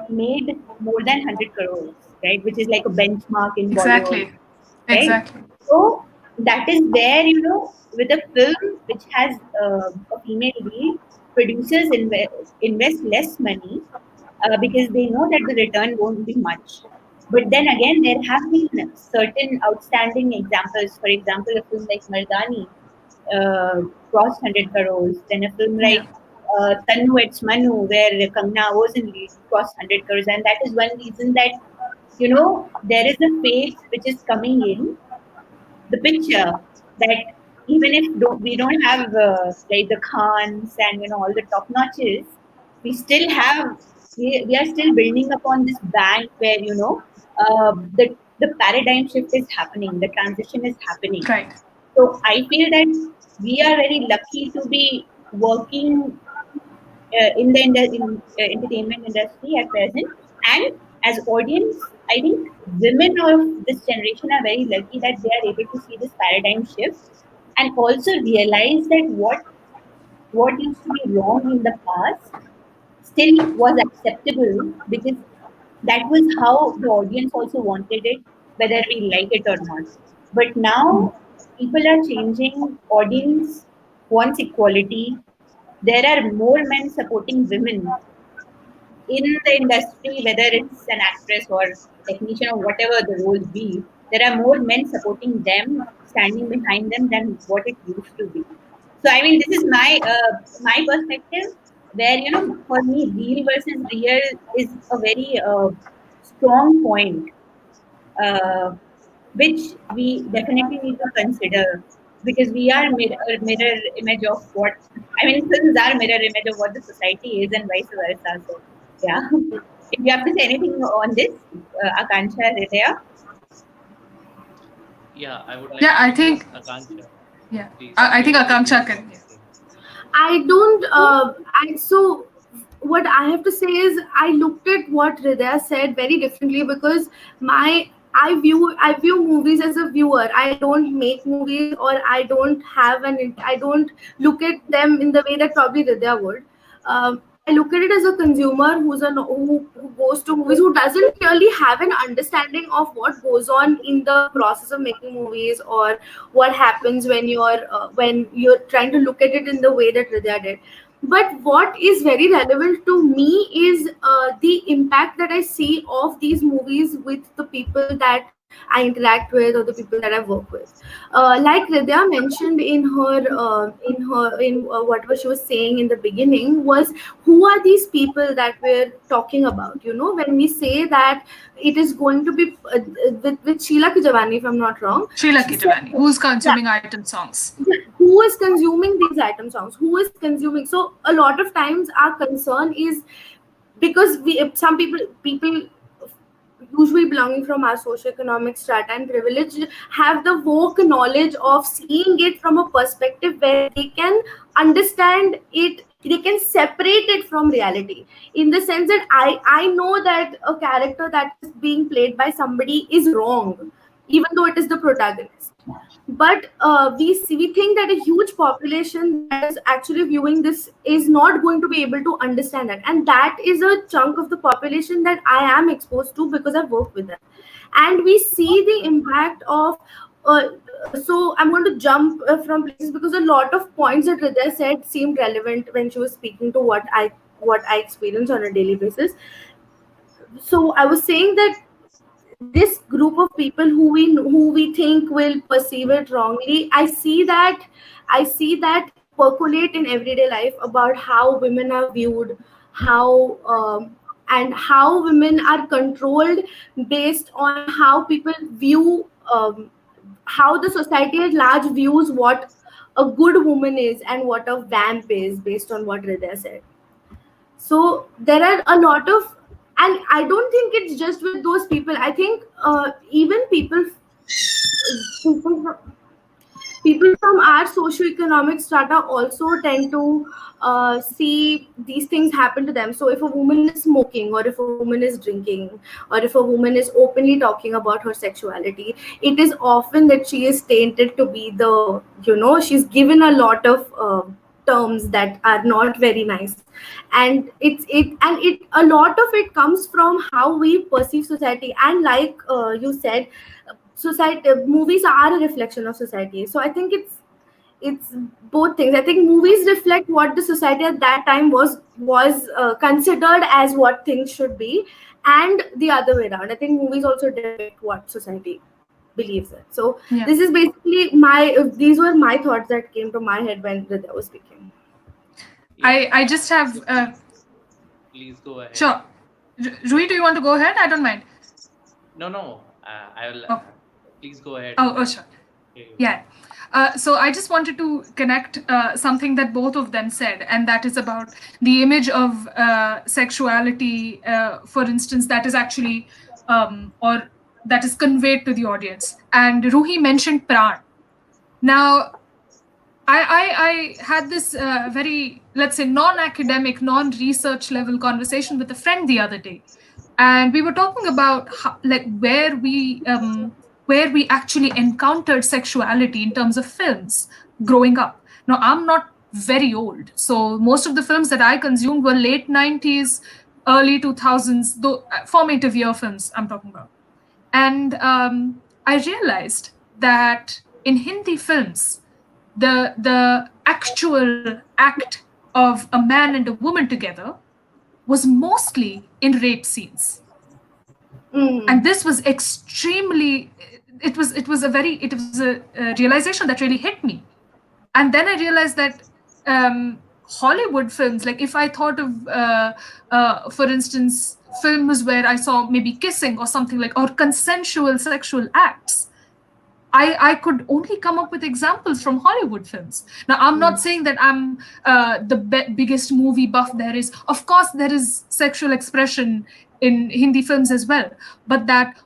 Speaker 3: made more than 100 crores, right? Which is like a benchmark in Bollywood,
Speaker 2: Exactly.
Speaker 3: right?
Speaker 2: Exactly.
Speaker 3: So that is where, with a film which has a female lead, producers invest less money because they know that the return won't be much. But then again, there have been certain outstanding examples. For example, a film like Mardani crossed 100 crores. Then a film
Speaker 2: Yeah.
Speaker 3: like Tannu It's Manu, where Kangna was in lead, crossed 100 crores. And that is one reason that, there is a phase which is coming in the picture that even if we don't have like the Khans and all the top notches, we still have we are still building upon this bank where the paradigm shift is happening, the transition is happening.
Speaker 2: Right.
Speaker 3: So I feel that we are very lucky to be working in the entertainment industry at present. And as audience, I think women of this generation are very lucky that they are able to see this paradigm shift and also realize that what used to be wrong in the past still was acceptable because that was how the audience also wanted it, whether we like it or not. But now people are changing. Audience wants equality. There are more men supporting women in the industry, whether it's an actress or technician or whatever the role be, there are more men supporting them, standing behind them than what it used to be. So I mean, this is my perspective, where for me, real versus real is a very strong point, uh, which we definitely need to consider because we are mirror image of what I mean. Films are mirror image of what the society is, and vice versa. So, yeah. If you have to say anything on this, Akanksha, Hridaya?
Speaker 1: Yeah, I would like
Speaker 2: Yeah,
Speaker 1: to
Speaker 2: I
Speaker 1: request
Speaker 2: think.
Speaker 1: Akanksha.
Speaker 2: Yeah.
Speaker 1: Please
Speaker 2: I
Speaker 1: share
Speaker 2: think
Speaker 1: your
Speaker 2: Akanksha
Speaker 1: views
Speaker 2: can.
Speaker 1: on the same.
Speaker 4: I don't. I so what I have to say is I looked at what Hridaya said very differently because my I view movies as a viewer. I don't make movies or I don't look at them in the way that probably Hridaya would. I look at it as a consumer who goes to movies, who doesn't really have an understanding of what goes on in the process of making movies, or what happens when you're trying to look at it in the way that Hridaya did. But what is very relevant to me is the impact that I see of these movies with the people that I interact with or the people that I work with. Like Hridaya mentioned in whatever she was saying in the beginning was, who are these people that we're talking about? You know, when we say that it is going to be with Sheila Kijawani, if I'm not wrong,
Speaker 2: Sheila
Speaker 4: she said,
Speaker 2: Kijawani, who's
Speaker 4: yeah,
Speaker 2: consuming item songs.
Speaker 4: who is consuming these item songs, who is consuming. So a lot of times our concern is because some people usually belonging from our socioeconomic strata and privilege have the woke knowledge of seeing it from a perspective where they can understand it, they can separate it from reality, in the sense that I know that a character that is being played by somebody is wrong even though it is the protagonist. But we think that a huge population that is actually viewing this is not going to be able to understand that, and that is a chunk of the population that I am exposed to because I've worked with them. And we see the impact of uh, so I'm going to jump from places because a lot of points that Hridaya said seemed relevant when she was speaking to what I experience on a daily basis. So I was saying that this group of people who we think will perceive it wrongly, I see that percolate in everyday life about how women are viewed, how and how women are controlled based on how people view, how the society at large views what a good woman is and what a vamp is, based on what Hridaya said. So there are a lot of, and I don't think it's just with those people. I think even people people from our socioeconomic strata also tend to see these things happen to them. So if a woman is smoking, or if a woman is drinking, or if a woman is openly talking about her sexuality, it is often that she is tainted to be the, she's given a lot of terms that are not very nice. And it a lot of it comes from how we perceive society. And like you said, society movies are a reflection of society. So I think it's both things. I think movies reflect what the society at that time was considered as what things should be, and the other way around. I think movies also depict what society believes in. So
Speaker 2: Yeah.
Speaker 4: this is basically these were my thoughts that came to my head when Hridaya was speaking.
Speaker 2: I just have
Speaker 1: Please go ahead.
Speaker 2: sure. Roohi, do you want to go ahead? I don't mind.
Speaker 1: No. I will.
Speaker 2: Oh.
Speaker 1: Please go ahead.
Speaker 2: Oh, sure. Yeah. So I just wanted to connect something that both of them said, and that is about the image of sexuality, for instance, that is actually or that is conveyed to the audience. And Roohi mentioned Pran. Now, I had this very, let's say, non-academic, non-research level conversation with a friend the other day, and we were talking about how, like where we actually encountered sexuality in terms of films growing up. Now, I'm not very old, so most of the films that I consumed were late 90s, early 2000s, though formative year films I'm talking about. And I realized that in Hindi films, the actual act of a man and a woman together was mostly in rape scenes. And this was extremely, it was a realization that really hit me. And then I realized that Hollywood films, like if I thought of for instance films where I saw maybe kissing or something, like, or consensual sexual acts, I could only come up with examples from Hollywood films. Now, I'm not saying that I'm the biggest movie buff there is. Of course, there is sexual expression in Hindi films as well, but that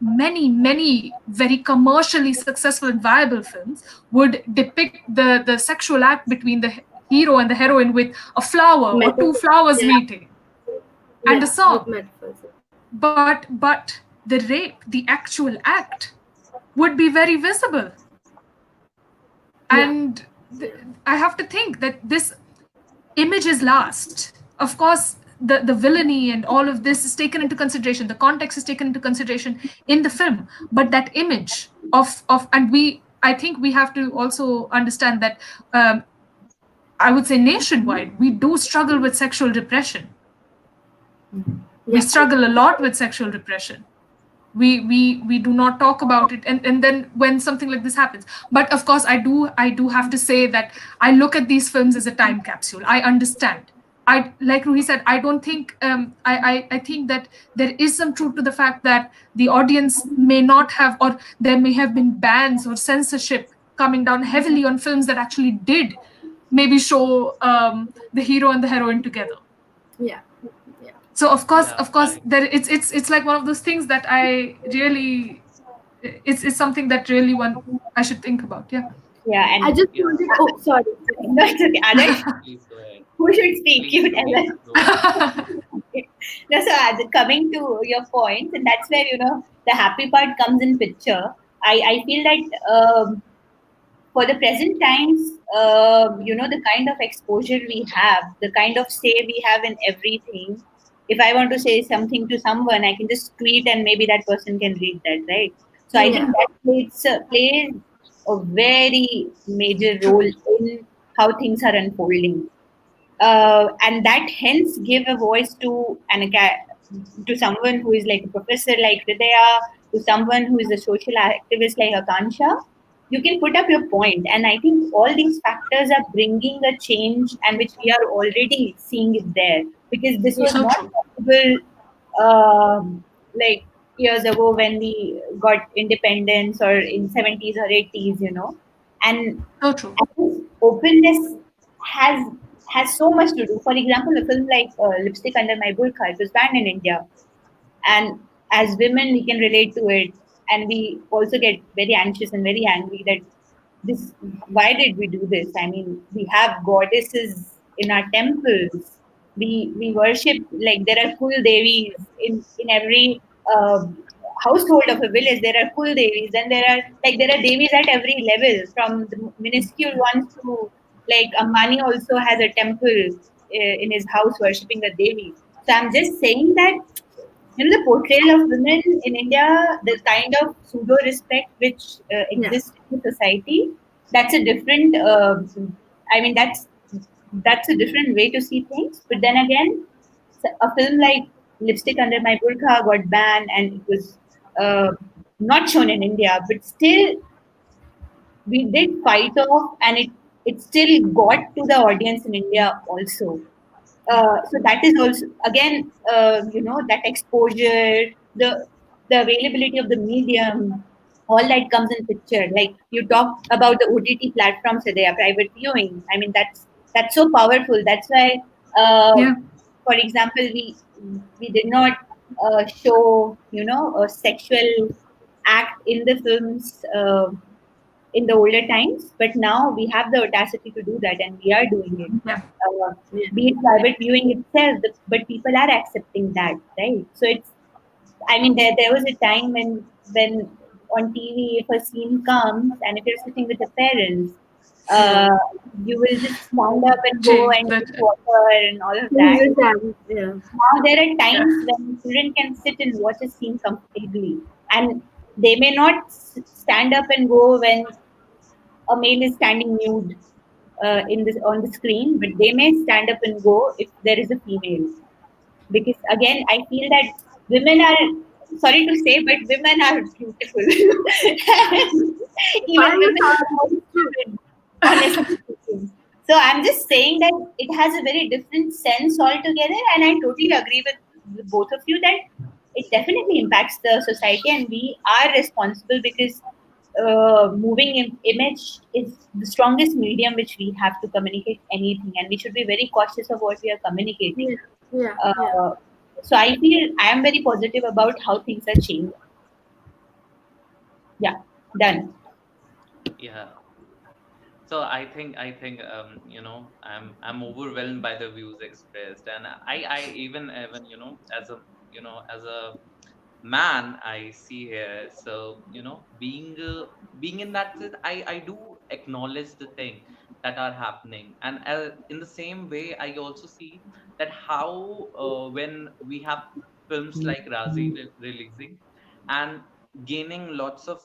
Speaker 2: many very commercially successful and viable films would depict the sexual act between the hero and the heroine with a flower or two flowers meeting and a song. But the rape, the actual act, would be very visible. And I have to think that this image is last. Of course, the villainy and all of this is taken into consideration. The context is taken into consideration in the film. But that image of and I think we have to also understand that I would say nationwide, we do struggle with sexual repression. We struggle a lot with sexual repression. we do not talk about it, and then when something like this happens. But of course, I do have to say that I look at these films as a time capsule. I understand. I, like Ruhi said, I don't think I think that there is some truth to the fact that the audience may not have, or there may have been bans or censorship coming down heavily on films that actually did maybe show the hero and the heroine together.
Speaker 4: Yeah. Yeah.
Speaker 2: So
Speaker 1: Yeah,
Speaker 2: of course, there it's like one of those things that I really, it's something that really one I should think about. Yeah.
Speaker 3: Yeah,
Speaker 4: I
Speaker 3: and
Speaker 4: just
Speaker 1: yeah.
Speaker 4: wanted. Oh, sorry.
Speaker 3: no, it's okay. Adarsh,
Speaker 1: Please go ahead.
Speaker 3: who should speak?
Speaker 1: Please,
Speaker 3: You tell
Speaker 1: please
Speaker 3: us.
Speaker 1: go ahead.
Speaker 3: No, so coming to your point, and that's where the happy part comes in picture. I feel that for the present times, the kind of exposure we have, the kind of say we have in everything. If I want to say something to someone, I can just tweet and maybe that person can read that, right? So I
Speaker 4: Yeah.
Speaker 3: think that plays a very major
Speaker 2: True.
Speaker 3: role in how things are unfolding, and that hence give a voice to to someone who is like a professor like Hridaya, to someone who is a social activist like Akanksha. You can put up your point, and I think all these factors are bringing a change, and which we are already seeing it there, because this
Speaker 4: Yeah.
Speaker 3: was
Speaker 2: So
Speaker 3: not
Speaker 2: true.
Speaker 3: possible like years ago when we got independence, or in 70s or 80s, and
Speaker 2: So true.
Speaker 3: this openness has has so much to do. For example, a film like Lipstick Under My Burqa, it was banned in India, and as women, we can relate to it, and we also get very anxious and very angry that this. Why did we do this? I mean, we have goddesses in our temples. We worship, like there are kul devis in every household of a village. There are kul devis, and there are devis at every level, from the minuscule ones to like Ambani also has a temple in his house worshipping a devi. So I'm just saying that the portrayal of women in India, the kind of pseudo respect which
Speaker 4: Yeah.
Speaker 3: exists in society, that's a different. I mean, that's a different way to see things. But then again, a film like Lipstick Under My Burqa got banned, and it was uh, not shown in India. But still, we did fight off, and it still got to the audience in India also. So that is also again, that exposure, the availability of the medium, all that comes in picture. Like you talked about the OTT platforms, so they are private viewing. I mean, that's so powerful. That's why,
Speaker 2: Yeah.
Speaker 3: for example, we did not show a sexual act in the films. In the older times, but now we have the audacity to do that, and we are doing it.
Speaker 2: Yeah.
Speaker 3: Uh,
Speaker 4: Yeah.
Speaker 3: be it private viewing itself, but people are accepting that, right? So it's, I mean, there was a time when on TV, if a scene comes and if you're sitting with the parents,
Speaker 4: Yeah.
Speaker 3: uh, you will just stand up and go
Speaker 2: Change
Speaker 3: and
Speaker 2: that.
Speaker 3: drink water and all of
Speaker 4: Please
Speaker 3: that.
Speaker 4: understand. Yeah.
Speaker 3: Now there are
Speaker 2: Yeah.
Speaker 3: times when children can sit and watch a scene comfortably, and they may not stand up and go when a male is standing nude in this on the screen, but they may stand up and go if there is a female. Because again, I feel that women are, sorry to say, but women are beautiful. Even
Speaker 4: Why you
Speaker 3: women
Speaker 4: thought
Speaker 3: are more
Speaker 4: it's true?
Speaker 3: different, honestly speaking. So I'm just saying that it has a very different sense altogether, and I totally agree with both of you that it definitely impacts the society, and we are responsible because moving image is the strongest medium which we have to communicate anything, and we should be very cautious of what we are
Speaker 4: Yeah.
Speaker 3: communicating.
Speaker 4: Yeah. Yeah.
Speaker 3: Uh, so I feel I am very positive about how things are changing. Yeah, done.
Speaker 1: Yeah. So I think I'm overwhelmed by the views expressed, and I even as a man I see here. So being in that sense, I do acknowledge the thing that are happening, and in the same way I also see that how when we have films like Razi releasing and gaining lots of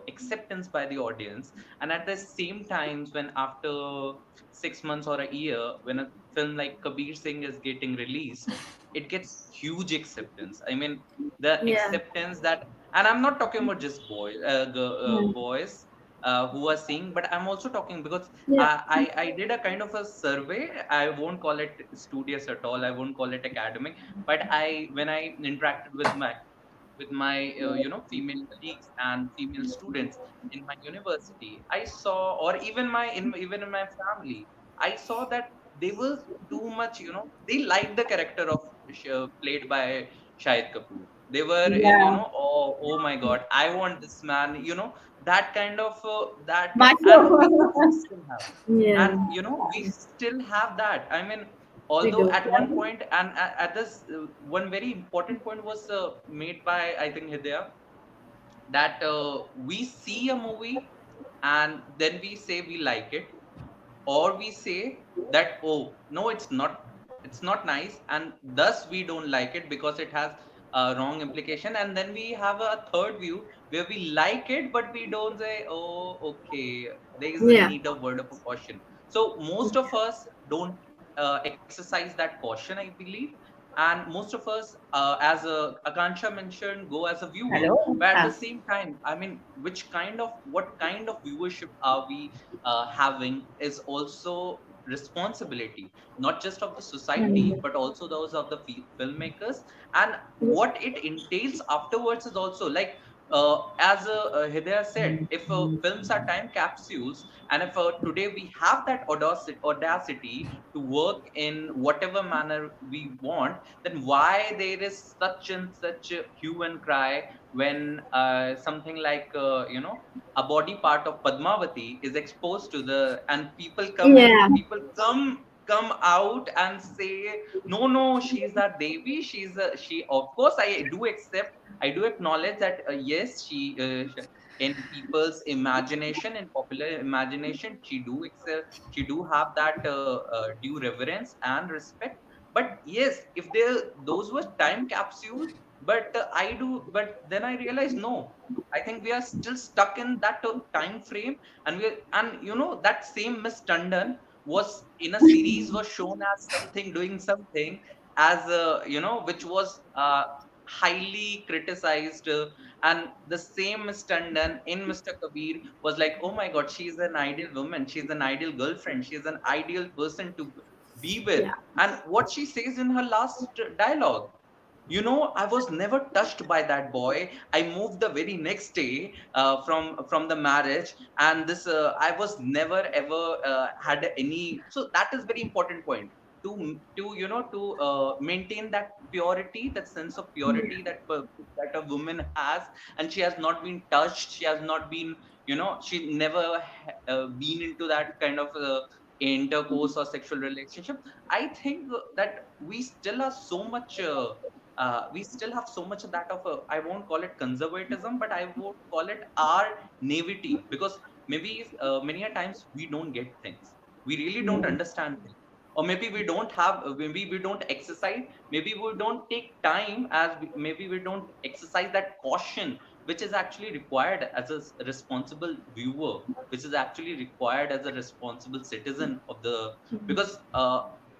Speaker 1: acceptance by the audience, and at the same times when after 6 months or a year when a film like Kabir Singh is getting released, it gets huge acceptance. I mean, the
Speaker 4: Yeah.
Speaker 1: acceptance that, And I'm not talking about just
Speaker 4: Mm.
Speaker 1: boys who are seeing, but I'm also talking because
Speaker 4: Yeah.
Speaker 1: I did a kind of a survey. I won't call it studious at all. I won't call it academic. But when I interacted with my female colleagues and female students in my university, I saw, or even in my family, I saw that they were too much, they liked the character of played by Shahid Kapoor. They were in,
Speaker 3: Yeah.
Speaker 1: oh my god, I want this man, that kind of and
Speaker 3: Macho.
Speaker 1: we still have,
Speaker 4: Yeah.
Speaker 1: and we still have that. I mean,
Speaker 4: We
Speaker 1: although
Speaker 4: do.
Speaker 1: at one point, and at this one very important point was made by, I think, Hidaya, that we see a movie and then we say we like it, or we say that, oh no, it's not nice, and thus we don't like it because it has a wrong implication. And then we have a third view where we like it but we don't say, oh okay, there is a
Speaker 4: Yeah.
Speaker 1: need of word of a caution. So most of us don't exercise that caution, I believe. And most of us, as Akanksha mentioned, go as a viewer.
Speaker 3: Hello.
Speaker 1: But at the
Speaker 3: Ah.
Speaker 1: same time, I mean, what kind of viewership are we having is also responsibility, not just of the society but also those of the filmmakers. And what it entails afterwards is also like, as Hidaya said, if films are time capsules, and if today we have that audacity to work in whatever manner we want, then why there is such and such a hue and cry when something like a body part of Padmavati is exposed to the, and
Speaker 4: Yeah.
Speaker 1: people come out and say, no, no, she's that Devi. She. Of course, I do acknowledge that yes, in people's imagination, in popular imagination, she do have that due reverence and respect. But yes, if those were time capsules, but then I realized no, I think we are still stuck in that time frame. And that same Miss Tandon was in a series, was shown as something, doing something, as which was highly criticized, and the same Miss Tandon in Mr. Kabir was like, oh my god, she's an ideal woman, she's an ideal girlfriend, she's an ideal person to be with.
Speaker 4: Yeah.
Speaker 1: And what she says in her last dialogue, I was never touched by that boy. I moved the very next day from the marriage, and this I was never ever had any. So that is very important point, to maintain that purity, that sense of purity that a woman has, and she has not been touched. She has not been, she never been into that kind of intercourse or sexual relationship. I think that we still are so much. We still have so much of that of a, I won't call it conservatism, but I would call it our naivety, because maybe many a times we don't get things, we really don't understand things, or maybe we don't have, maybe we don't exercise, maybe we don't take time, maybe we don't exercise that caution which is actually required as a responsible viewer, which is actually required as a responsible citizen of the, because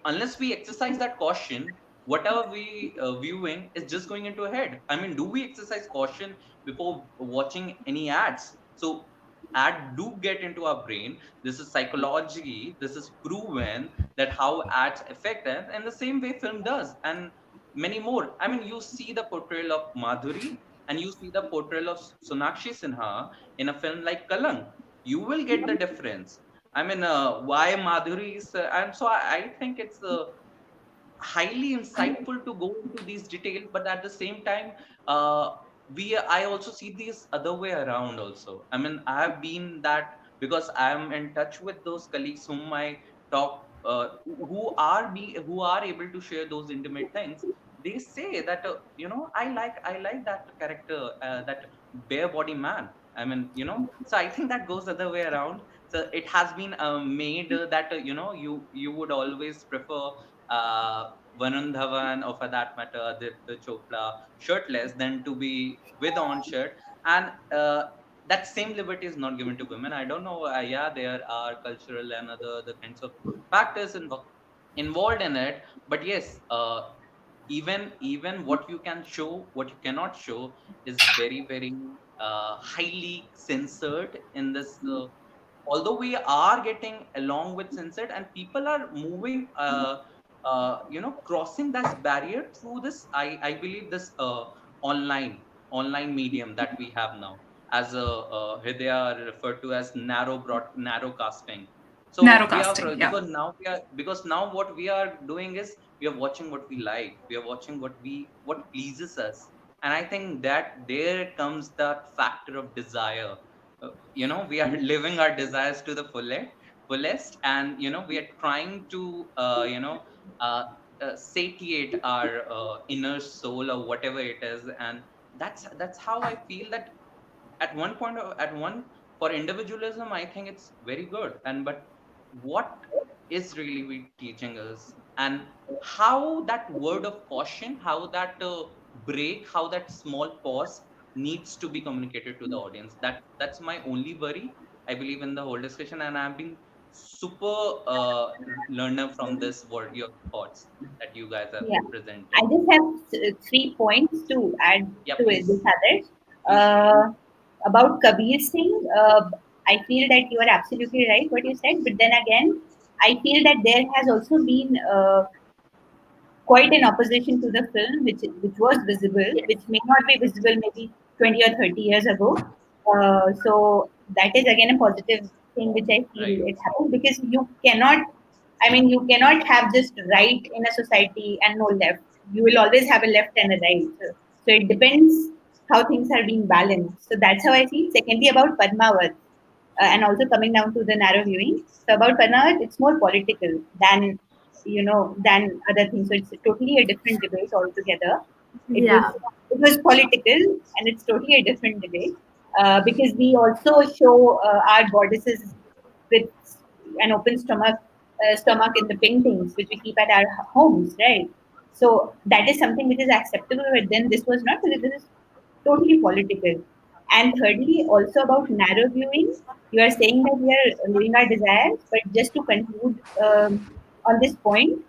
Speaker 1: unless we exercise that caution, whatever we viewing is just going into a head. I mean, do we exercise caution before watching any ads? So ad do get into our brain. This is psychology, this is proven, that how ads affect us, and the same way film does, and many more. I mean, you see the portrayal of Madhuri, and you see the portrayal of Sonakshi Sinha in a film like Kalank, you will get the difference. I mean, why Madhuri is and so I think it's highly insightful to go into these details, but at the same time, uh, I also see this other way around also. I mean, I have been that, because I am in touch with those colleagues whom I talk, who are able to share those intimate things. They say that, I like that character, that bare body man. I mean, so I think that goes the other way around. So it has been made that, you would always prefer uh, Varun Dhawan, or for that matter, Aditya Chopra, shirtless than to be with on shirt. And that same liberty is not given to women. I don't know. Yeah, there are cultural and other kinds of factors involved in it. But yes, even what you can show, what you cannot show, is very very highly censored in this. Although we are getting along with censored, and people are moving, crossing this barrier through this. I believe this online medium that we have now, as Hridaya referred to as narrow casting. So
Speaker 2: Narrow
Speaker 1: we are,
Speaker 2: casting, yeah.
Speaker 1: because now what we are doing is we are watching what we like, we are watching what pleases us. And I think that there comes that factor of desire. We are living our desires to the fullest, and we are trying to uh, satiate our inner soul or whatever it is. And that's how I feel that at one, for individualism, I think it's very good. And but what is really we teaching us, and how that word of caution, how that break, how that small pause needs to be communicated to the audience. That's my only worry, I believe, in the whole discussion. And I've been super learner from this word, your thoughts that you guys have
Speaker 3: Yeah. I
Speaker 1: presented.
Speaker 3: just have 3 points to add
Speaker 1: Yeah,
Speaker 3: to it, this
Speaker 1: please,
Speaker 3: others.
Speaker 1: please, please.
Speaker 3: About Kabir Singh, I feel that you are absolutely right what you said, but then again, I feel that there has also been quite in opposition to the film, which was visible, which may not be visible maybe 20 or 30 years ago. So that is again a positive thing which I feel
Speaker 1: Right,
Speaker 3: it happened, because you cannot, I mean, you cannot have just right in a society and no left. You will always have a left and a right. So it depends how things are being balanced. So that's how I see it. Secondly, about Padmavat, and also coming down to the narrow viewing. So about Padmavat, it's more political than other things. So it's totally a different debate altogether. It was
Speaker 4: Yeah.
Speaker 3: it was political, and it's totally a different debate, because we also show our goddesses with an open stomach in the paintings which we keep at our homes, right? So that is something which is acceptable, but then this was not, because this is totally political. And thirdly, also about narrow viewing, you are saying that we are living our desires, but just to conclude on this point,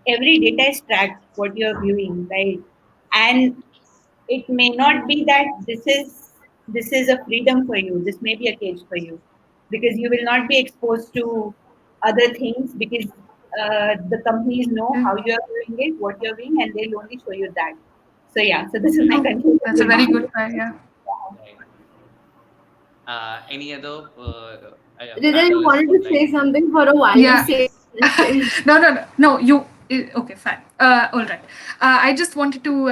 Speaker 3: every data is tracked what you are viewing, right? And it may not be that this is a freedom for you. This may be a cage for you, because you will not be exposed to other things, because the companies know how you are doing it, what you're doing, and they'll only show you that. So yeah, so this is my
Speaker 2: True.
Speaker 3: conclusion.
Speaker 2: That's a very good point, yeah.
Speaker 1: right. Any other
Speaker 4: Rida, you
Speaker 1: panelists
Speaker 4: wanted
Speaker 1: would
Speaker 4: to
Speaker 1: like
Speaker 4: say
Speaker 1: to?
Speaker 4: something for a while. You
Speaker 2: Yeah.
Speaker 4: say anything.
Speaker 2: No. Okay, fine. All right. I just wanted to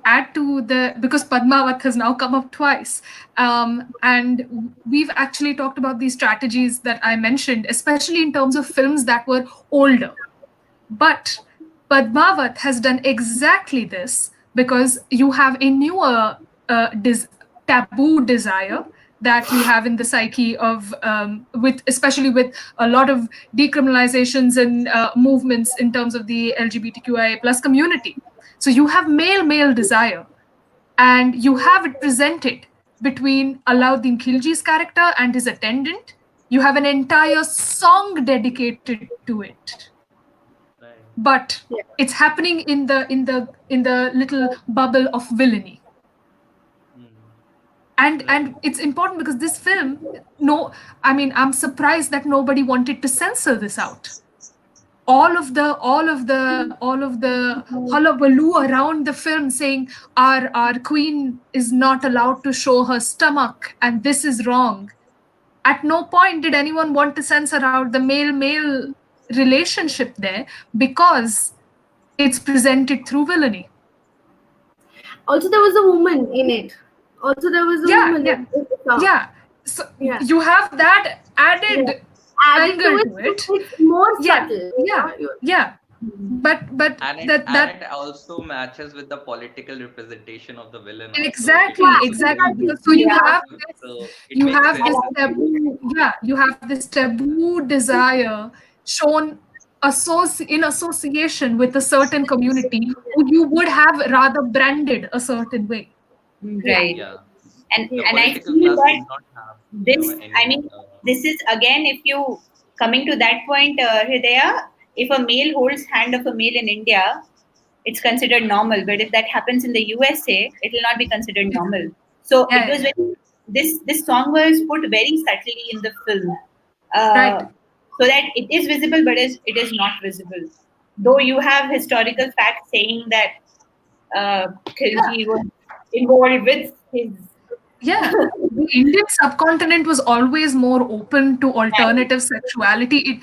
Speaker 2: add to because Padmavat has now come up twice, and we've actually talked about these strategies that I mentioned, especially in terms of films that were older. But Padmavat has done exactly this because you have a newer taboo desire that you have in the psyche of especially with a lot of decriminalizations and movements in terms of the LGBTQIA plus community. So you have male desire, and you have it presented between Alauddin Khilji's character and his attendant. You have an entire song dedicated to it,
Speaker 1: Right.
Speaker 2: but
Speaker 4: Yeah.
Speaker 2: it's happening in the little bubble of villainy.
Speaker 1: Mm.
Speaker 2: And
Speaker 1: Right.
Speaker 2: it's important because this film, no, I mean, I'm surprised that nobody wanted to censor this out. All of the hullabaloo around the film saying our queen is not allowed to show her stomach and this is wrong. At no point did anyone want to censor out the male relationship there, because it's presented through villainy.
Speaker 4: Also, there was a woman in it. Also, there was a
Speaker 2: Yeah,
Speaker 4: woman
Speaker 2: yeah,
Speaker 4: in the song.
Speaker 2: yeah. So
Speaker 4: Yeah.
Speaker 2: you have that
Speaker 4: Yeah.
Speaker 2: added
Speaker 4: Added to
Speaker 2: angle
Speaker 4: it,
Speaker 2: to it.
Speaker 4: it's more
Speaker 2: Yeah,
Speaker 4: subtle.
Speaker 2: yeah, yeah. But
Speaker 1: And
Speaker 2: that
Speaker 1: it also matches with the political representation of the villain also. It
Speaker 2: exactly,
Speaker 1: makes it
Speaker 2: exactly,
Speaker 1: very
Speaker 2: because
Speaker 4: Exactly.
Speaker 2: so you
Speaker 3: Yeah.
Speaker 2: have
Speaker 1: sensitive.
Speaker 2: this,
Speaker 1: It
Speaker 2: you
Speaker 1: makes
Speaker 2: have
Speaker 1: very
Speaker 2: this
Speaker 1: sensitive.
Speaker 2: taboo, yeah, you have this taboo desire shown in association with a certain community who you would have rather branded a certain way.
Speaker 4: Yeah.
Speaker 3: Right.
Speaker 1: Yeah,
Speaker 3: and
Speaker 1: the
Speaker 4: Yeah.
Speaker 3: and I
Speaker 1: political
Speaker 3: feel
Speaker 1: class
Speaker 3: that
Speaker 1: need not have
Speaker 3: this, I
Speaker 1: any.
Speaker 3: mean, this is again, if you coming to that point, Hridaya, if a male holds hand of a male in India, it's considered normal. But if that happens in the USA, it will not be considered normal. So
Speaker 2: Yeah,
Speaker 3: it
Speaker 2: yeah,
Speaker 3: was
Speaker 2: yeah.
Speaker 3: very, this song was put very subtly in the film,
Speaker 2: Right.
Speaker 3: uh, so that it is visible, but it is not visible. Though you have historical facts saying that Khilji was involved with his
Speaker 2: Yeah, the Indian subcontinent was always more open to alternative sexuality.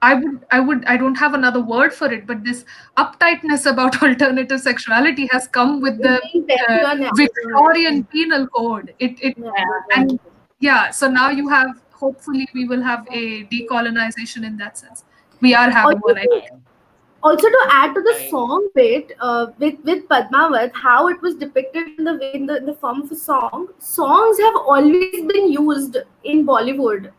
Speaker 2: I don't have another word for it, but this uptightness about alternative sexuality has come with
Speaker 4: It's
Speaker 2: the
Speaker 4: being very
Speaker 2: Victorian
Speaker 4: unnatural.
Speaker 2: penal code. It
Speaker 4: Yeah.
Speaker 2: and yeah, so now you have, hopefully we will have a decolonization in that sense. We are having
Speaker 4: Also,
Speaker 2: one, I
Speaker 1: I,
Speaker 2: think.
Speaker 4: also to add to the
Speaker 1: I,
Speaker 4: song bit, with Padmavat, how it was depicted in the way in the form of a song. Songs have always been used in Bollywood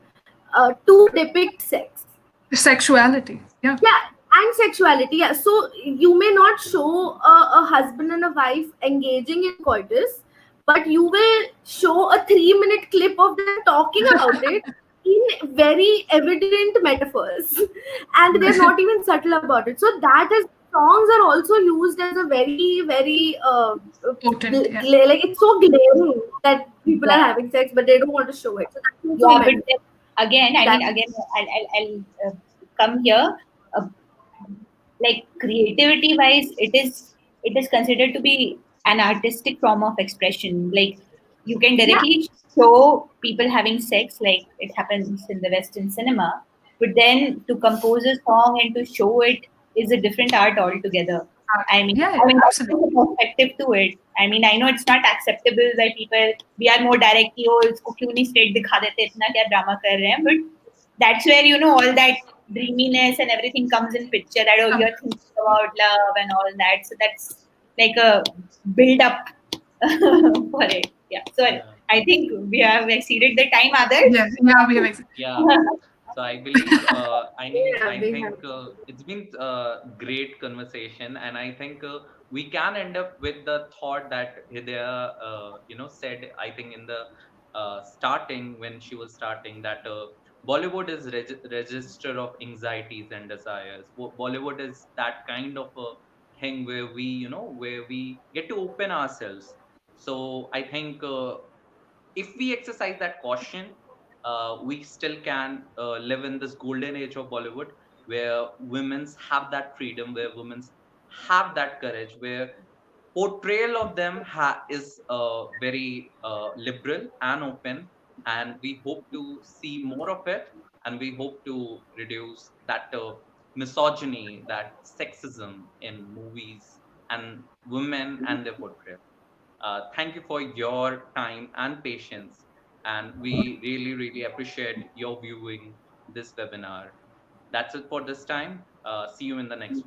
Speaker 4: to depict sex.
Speaker 2: Sexuality. Yeah.
Speaker 4: Yeah, and sexuality. Yeah, so you may not show a husband and a wife engaging in coitus, but you will show a 3 minute clip of them talking about it in very evident metaphors, and they're not even subtle about it. So that is, songs are also used as a very very
Speaker 2: Potent, yeah.
Speaker 4: like, it's so glaring that people are
Speaker 3: yeah,
Speaker 4: having sex, but they don't want to show it. So that's also
Speaker 3: yeah. But
Speaker 4: meant
Speaker 3: then again, I mean,
Speaker 4: that.
Speaker 3: again, I'll come here. Uh, like creativity wise, it is considered to be an artistic form of expression. Like you can
Speaker 4: Yeah.
Speaker 3: directly show people having sex, like it happens in the Western cinema, but then to compose a song and to show it is a different art altogether. I mean,
Speaker 2: Yeah, yeah,
Speaker 3: that's
Speaker 2: absolutely.
Speaker 3: a perspective to it. I mean, I know it's not acceptable by people. We are more direct कि ओ इसको क्यों नहीं straight दिखा देते इतना क्या drama कर रहे हैं, but that's where all that dreaminess and everything comes in picture, that oh, you're thinking about love and all that, so that's like a build up for it. Yeah, so
Speaker 1: yeah,
Speaker 3: I think we have exceeded the time,
Speaker 2: Yeah,
Speaker 3: others.
Speaker 2: yeah, we have
Speaker 1: yeah. So I believe,
Speaker 4: Yeah,
Speaker 1: I
Speaker 4: we have.
Speaker 1: think it's been a great conversation, and I think we can end up with the thought that Hidaya, said. I think in the starting, when she was starting, that Bollywood is register of anxieties and desires. Bollywood is that kind of a thing where where we get to open ourselves. So I think. If we exercise that caution, we still can live in this golden age of Bollywood, where women's have that freedom, where women's have that courage, where portrayal of them is very liberal and open, and we hope to see more of it, and we hope to reduce that misogyny, that sexism in movies and women and their portrayal. Thank you for your time and patience. And we really, really appreciate your viewing this webinar. That's it for this time. See you in the next